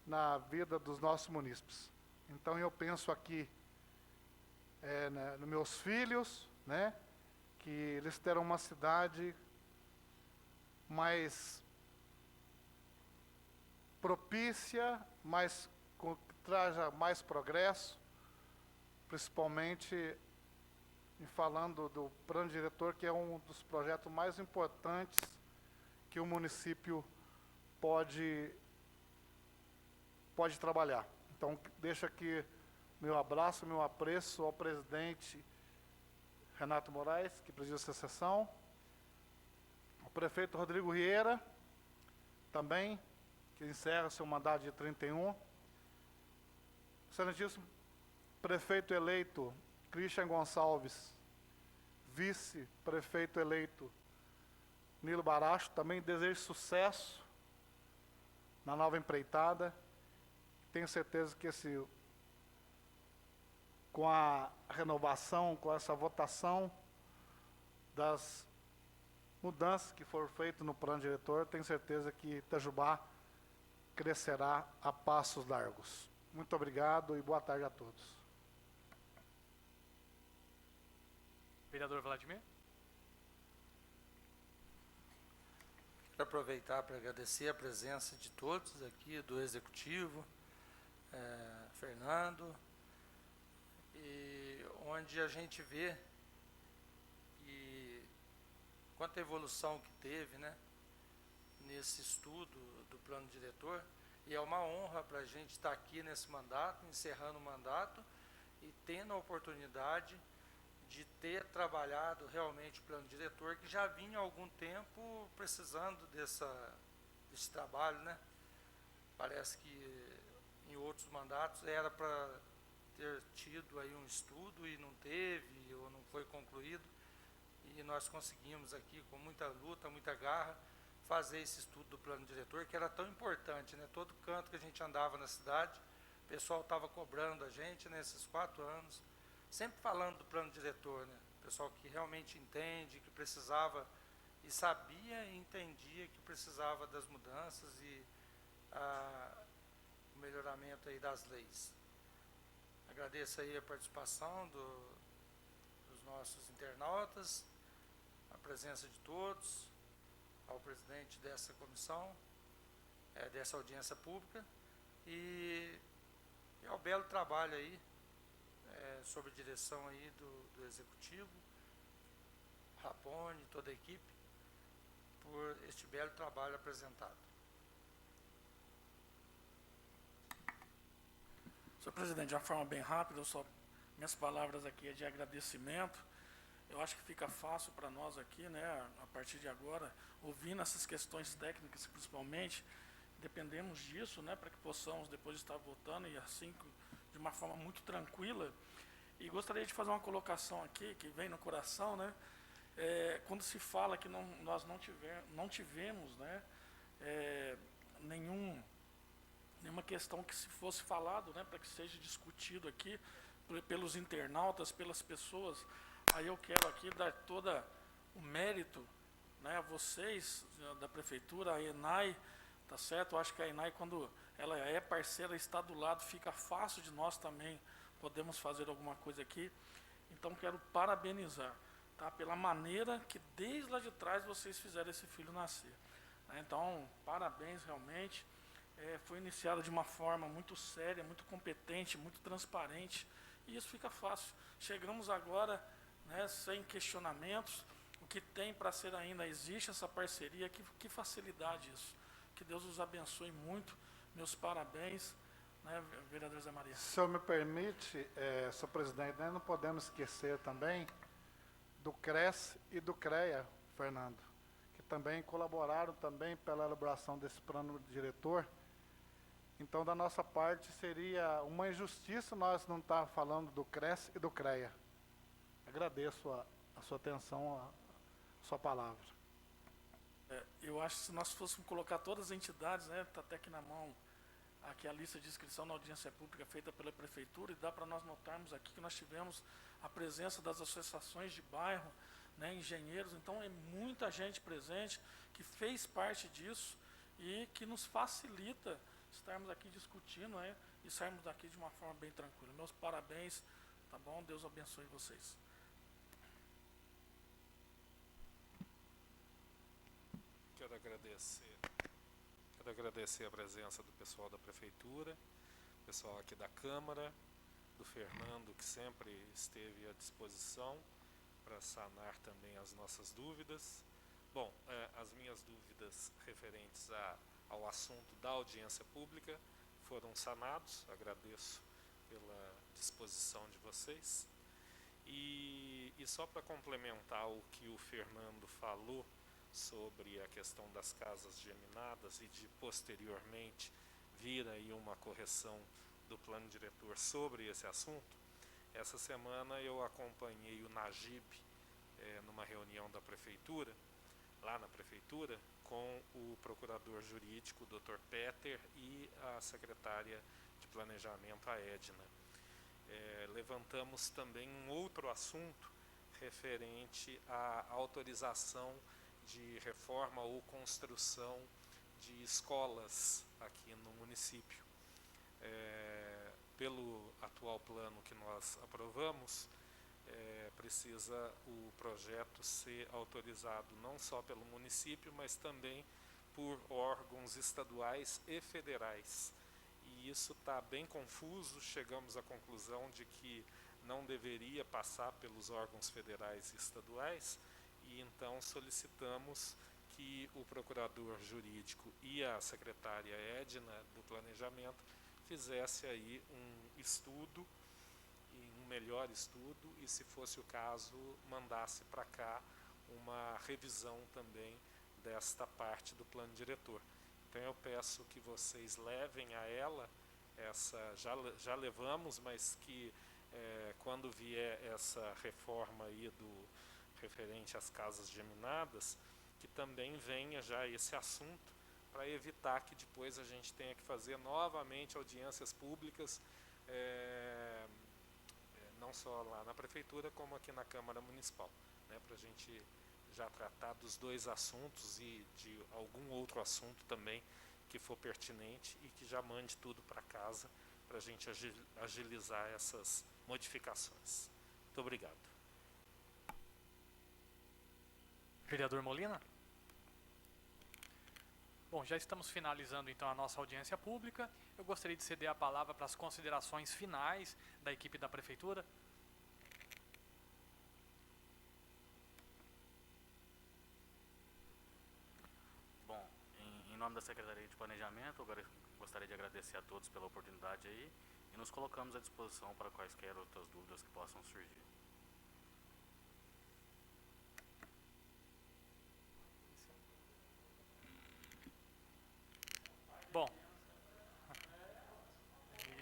S10: na vida dos nossos munícipes. Então eu penso aqui nos meus filhos, que eles terão uma cidade mais propícia, mais traja mais progresso, principalmente em falando do plano diretor, que é um dos projetos mais importantes que o município pode trabalhar. Então, deixo aqui meu abraço, meu apreço ao presidente Renato Moraes, que presidiu essa sessão, ao prefeito Rodrigo Rieira, também, que encerra seu mandato de 31, excelentíssimo prefeito eleito Christian Gonçalves, vice-prefeito eleito Nilo Baracho, também desejo sucesso na nova empreitada. Tenho certeza que com a renovação, com essa votação das mudanças que foram feitas no plano diretor, tenho certeza que Itajubá crescerá a passos largos. Muito obrigado e boa tarde a todos.
S1: Vereador Vladimir.
S2: Quero aproveitar para agradecer a presença de todos aqui, do Executivo, Fernando, e onde a gente vê que quanta evolução que teve, né, nesse estudo do plano diretor, e é uma honra para a gente estar aqui nesse mandato, encerrando o mandato e tendo a oportunidade de ter trabalhado realmente o plano diretor, que já vinha há algum tempo precisando desse trabalho, né? Parece que em outros mandatos era para ter tido aí um estudo e não teve, ou não foi concluído, e nós conseguimos aqui, com muita luta, muita garra, fazer esse estudo do plano diretor, que era tão importante, né? Todo canto que a gente andava na cidade, o pessoal estava cobrando a gente nesses 4 anos, sempre falando do plano diretor, né? Pessoal que realmente entende, que precisava, e sabia e entendia que precisava das mudanças e o melhoramento aí das leis. Agradeço aí a participação dos nossos internautas, a presença de todos, ao presidente dessa comissão, dessa audiência pública, e ao belo trabalho aí, sob a direção aí do Executivo, Rapone, toda a equipe, por este belo trabalho apresentado.
S3: Senhor presidente, de uma forma bem rápida, minhas palavras aqui é de agradecimento. Eu acho que fica fácil para nós aqui, né, a partir de agora, ouvindo essas questões técnicas, principalmente, dependemos disso, né, para que possamos depois estar votando, e assim, de uma forma muito tranquila. E gostaria de fazer uma colocação aqui, que vem no coração, né, quando se fala que nós não tivemos, né, nenhuma questão que se fosse falado, né, para que seja discutido aqui pelos internautas, pelas pessoas. Aí eu quero aqui dar todo o mérito, né, a vocês da prefeitura, a ENAI, tá certo? Eu acho que a ENAI, quando ela é parceira, está do lado, fica fácil de nós também podemos fazer alguma coisa aqui. Então quero parabenizar, tá, pela maneira que desde lá de trás vocês fizeram esse filho nascer, né? Então, parabéns realmente. Foi iniciado de uma forma muito séria, muito competente, muito transparente, e isso fica fácil. Chegamos agora, né, sem questionamentos. O que tem para ser ainda, existe essa parceria, que facilidade isso. Que Deus os abençoe muito, meus parabéns, né, vereador Zé Maria.
S10: Se o senhor me permite, senhor presidente, nós não podemos esquecer também do CRES e do CREA, Fernando, que também colaboraram também pela elaboração desse plano diretor. Então, da nossa parte, seria uma injustiça nós não estar falando do CRES e do CREA. Agradeço a sua atenção, a sua palavra.
S3: Eu acho que se nós fôssemos colocar todas as entidades, né, está até aqui na mão, aqui a lista de inscrição na audiência pública feita pela prefeitura, e dá para nós notarmos aqui que nós tivemos a presença das associações de bairro, né, engenheiros. Então, é muita gente presente que fez parte disso e que nos facilita estarmos aqui discutindo, né, e sairmos daqui de uma forma bem tranquila. Meus parabéns, tá bom? Deus abençoe vocês.
S5: Quero agradecer a presença do pessoal da prefeitura, pessoal aqui da Câmara, do Fernando, que sempre esteve à disposição para sanar também as nossas dúvidas. Bom, as minhas dúvidas referentes ao assunto da audiência pública foram sanados, agradeço pela disposição de vocês. E só para complementar o que o Fernando falou sobre a questão das casas geminadas e de posteriormente vir aí uma correção do plano diretor sobre esse assunto, essa semana eu acompanhei o Najib numa reunião da prefeitura, lá na prefeitura, com o procurador jurídico, Dr. Peter, e a secretária de planejamento, a Edna. Levantamos também um outro assunto referente à autorização de reforma ou construção de escolas aqui no município. Pelo atual plano que nós aprovamos, precisa o projeto ser autorizado não só pelo município, mas também por órgãos estaduais e federais. E isso está bem confuso, chegamos à conclusão de que não deveria passar pelos órgãos federais e estaduais, e então solicitamos que o procurador jurídico e a secretária Edna do Planejamento fizesse aí um estudo, um melhor estudo, e se fosse o caso, mandasse para cá uma revisão também desta parte do plano diretor. Então eu peço que vocês levem a ela já levamos, mas que quando vier essa reforma aí do referente às casas geminadas, que também venha já esse assunto, para evitar que depois a gente tenha que fazer novamente audiências públicas, não só lá na prefeitura, como aqui na Câmara Municipal, né, para a gente já tratar dos dois assuntos e de algum outro assunto também que for pertinente, e que já mande tudo para casa para a gente agilizar essas modificações. Muito obrigado.
S1: Vereador Molina? Bom, já estamos finalizando então a nossa audiência pública. Eu gostaria de ceder a palavra para as considerações finais da equipe da Prefeitura.
S8: Bom, em nome da Secretaria de Planejamento, eu gostaria de agradecer a todos pela oportunidade aí, e nos colocamos à disposição para quaisquer outras dúvidas que possam surgir.
S1: Bom,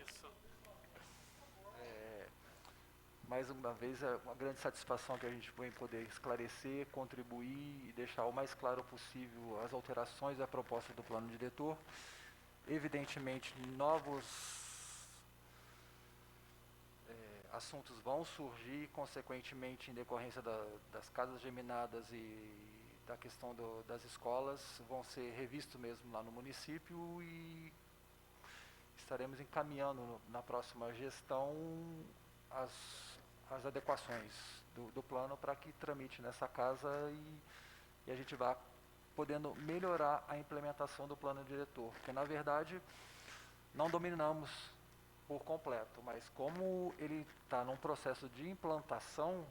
S1: isso.
S6: Mais uma vez, é uma grande satisfação que a gente vai poder esclarecer, contribuir e deixar o mais claro possível as alterações à proposta do plano diretor. Evidentemente, novos assuntos vão surgir, consequentemente, em decorrência das casas geminadas e da questão das escolas, vão ser revistos mesmo lá no município, e estaremos encaminhando na próxima gestão as adequações do plano para que tramite nessa casa e a gente vá podendo melhorar a implementação do plano diretor, porque na verdade não dominamos por completo, mas como ele está num processo de implantação,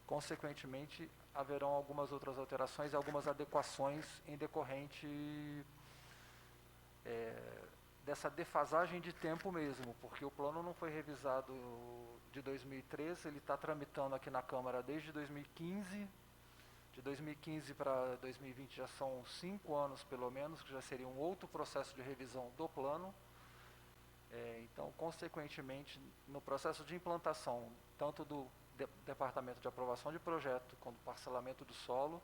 S6: consequentemente haverão algumas outras alterações e algumas adequações em decorrente dessa defasagem de tempo mesmo, porque o plano não foi revisado de 2013, ele está tramitando aqui na Câmara desde 2015, de 2015 para 2020 já são 5 anos pelo menos, que já seria um outro processo de revisão do plano. Então, consequentemente, no processo de implantação, tanto do Departamento de Aprovação de Projeto, quanto do parcelamento do solo,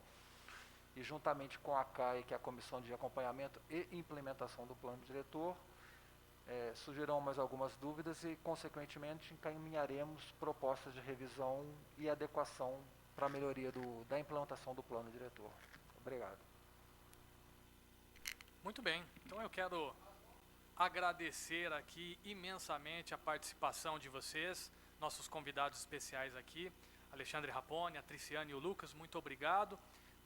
S6: e juntamente com a CAE, que é a Comissão de Acompanhamento e Implementação do Plano Diretor, surgirão mais algumas dúvidas e, consequentemente, encaminharemos propostas de revisão e adequação para a melhoria da implantação do Plano Diretor. Obrigado.
S1: Muito bem, então eu quero agradecer aqui imensamente a participação de vocês, nossos convidados especiais aqui, Alexandre Rapone, a Triciane e o Lucas, muito obrigado.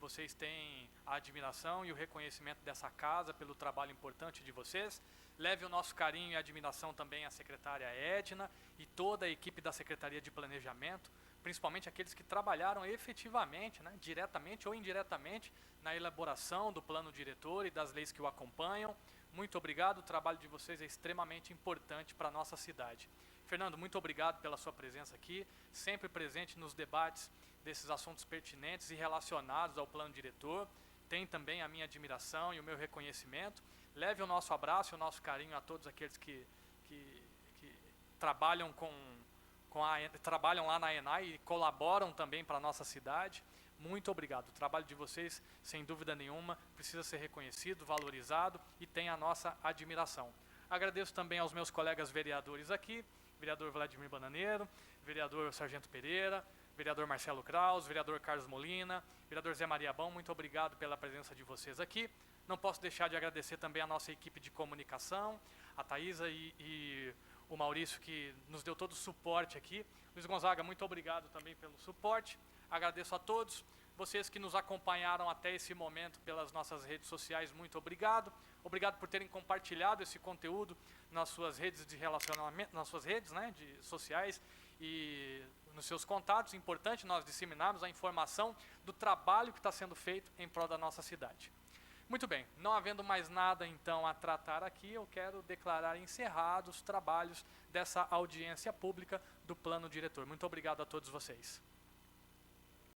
S1: vocês têm a admiração e o reconhecimento dessa casa pelo trabalho importante de vocês. Leve o nosso carinho e admiração também à secretária Edna e toda a equipe da Secretaria de Planejamento, principalmente aqueles que trabalharam efetivamente, né, diretamente ou indiretamente, na elaboração do plano diretor e das leis que o acompanham. Muito obrigado, o trabalho de vocês é extremamente importante para a nossa cidade. Fernando, muito obrigado pela sua presença aqui, sempre presente nos debates desses assuntos pertinentes e relacionados ao plano diretor. Tem também a minha admiração e o meu reconhecimento. Leve o nosso abraço e o nosso carinho a todos aqueles que trabalham trabalham lá na ENAI e colaboram também para a nossa cidade. Muito obrigado. O trabalho de vocês, sem dúvida nenhuma, precisa ser reconhecido, valorizado e tem a nossa admiração. Agradeço também aos meus colegas vereadores aqui, vereador Vladimir Bananeiro, vereador Sargento Pereira, vereador Marcelo Kraus, vereador Carlos Molina, vereador Zé Maria Bão, muito obrigado pela presença de vocês aqui. Não posso deixar de agradecer também a nossa equipe de comunicação, a Thaisa e o Maurício, que nos deu todo o suporte aqui. Luiz Gonzaga, muito obrigado também pelo suporte. Agradeço a todos. Vocês que nos acompanharam até esse momento pelas nossas redes sociais, muito obrigado. Obrigado por terem compartilhado esse conteúdo nas suas redes de relacionamento, nas suas redes, né, sociais e nos seus contatos. É importante nós disseminarmos a informação do trabalho que está sendo feito em prol da nossa cidade. Muito bem, não havendo mais nada então a tratar aqui, eu quero declarar encerrados os trabalhos dessa audiência pública do plano diretor. Muito obrigado a todos vocês.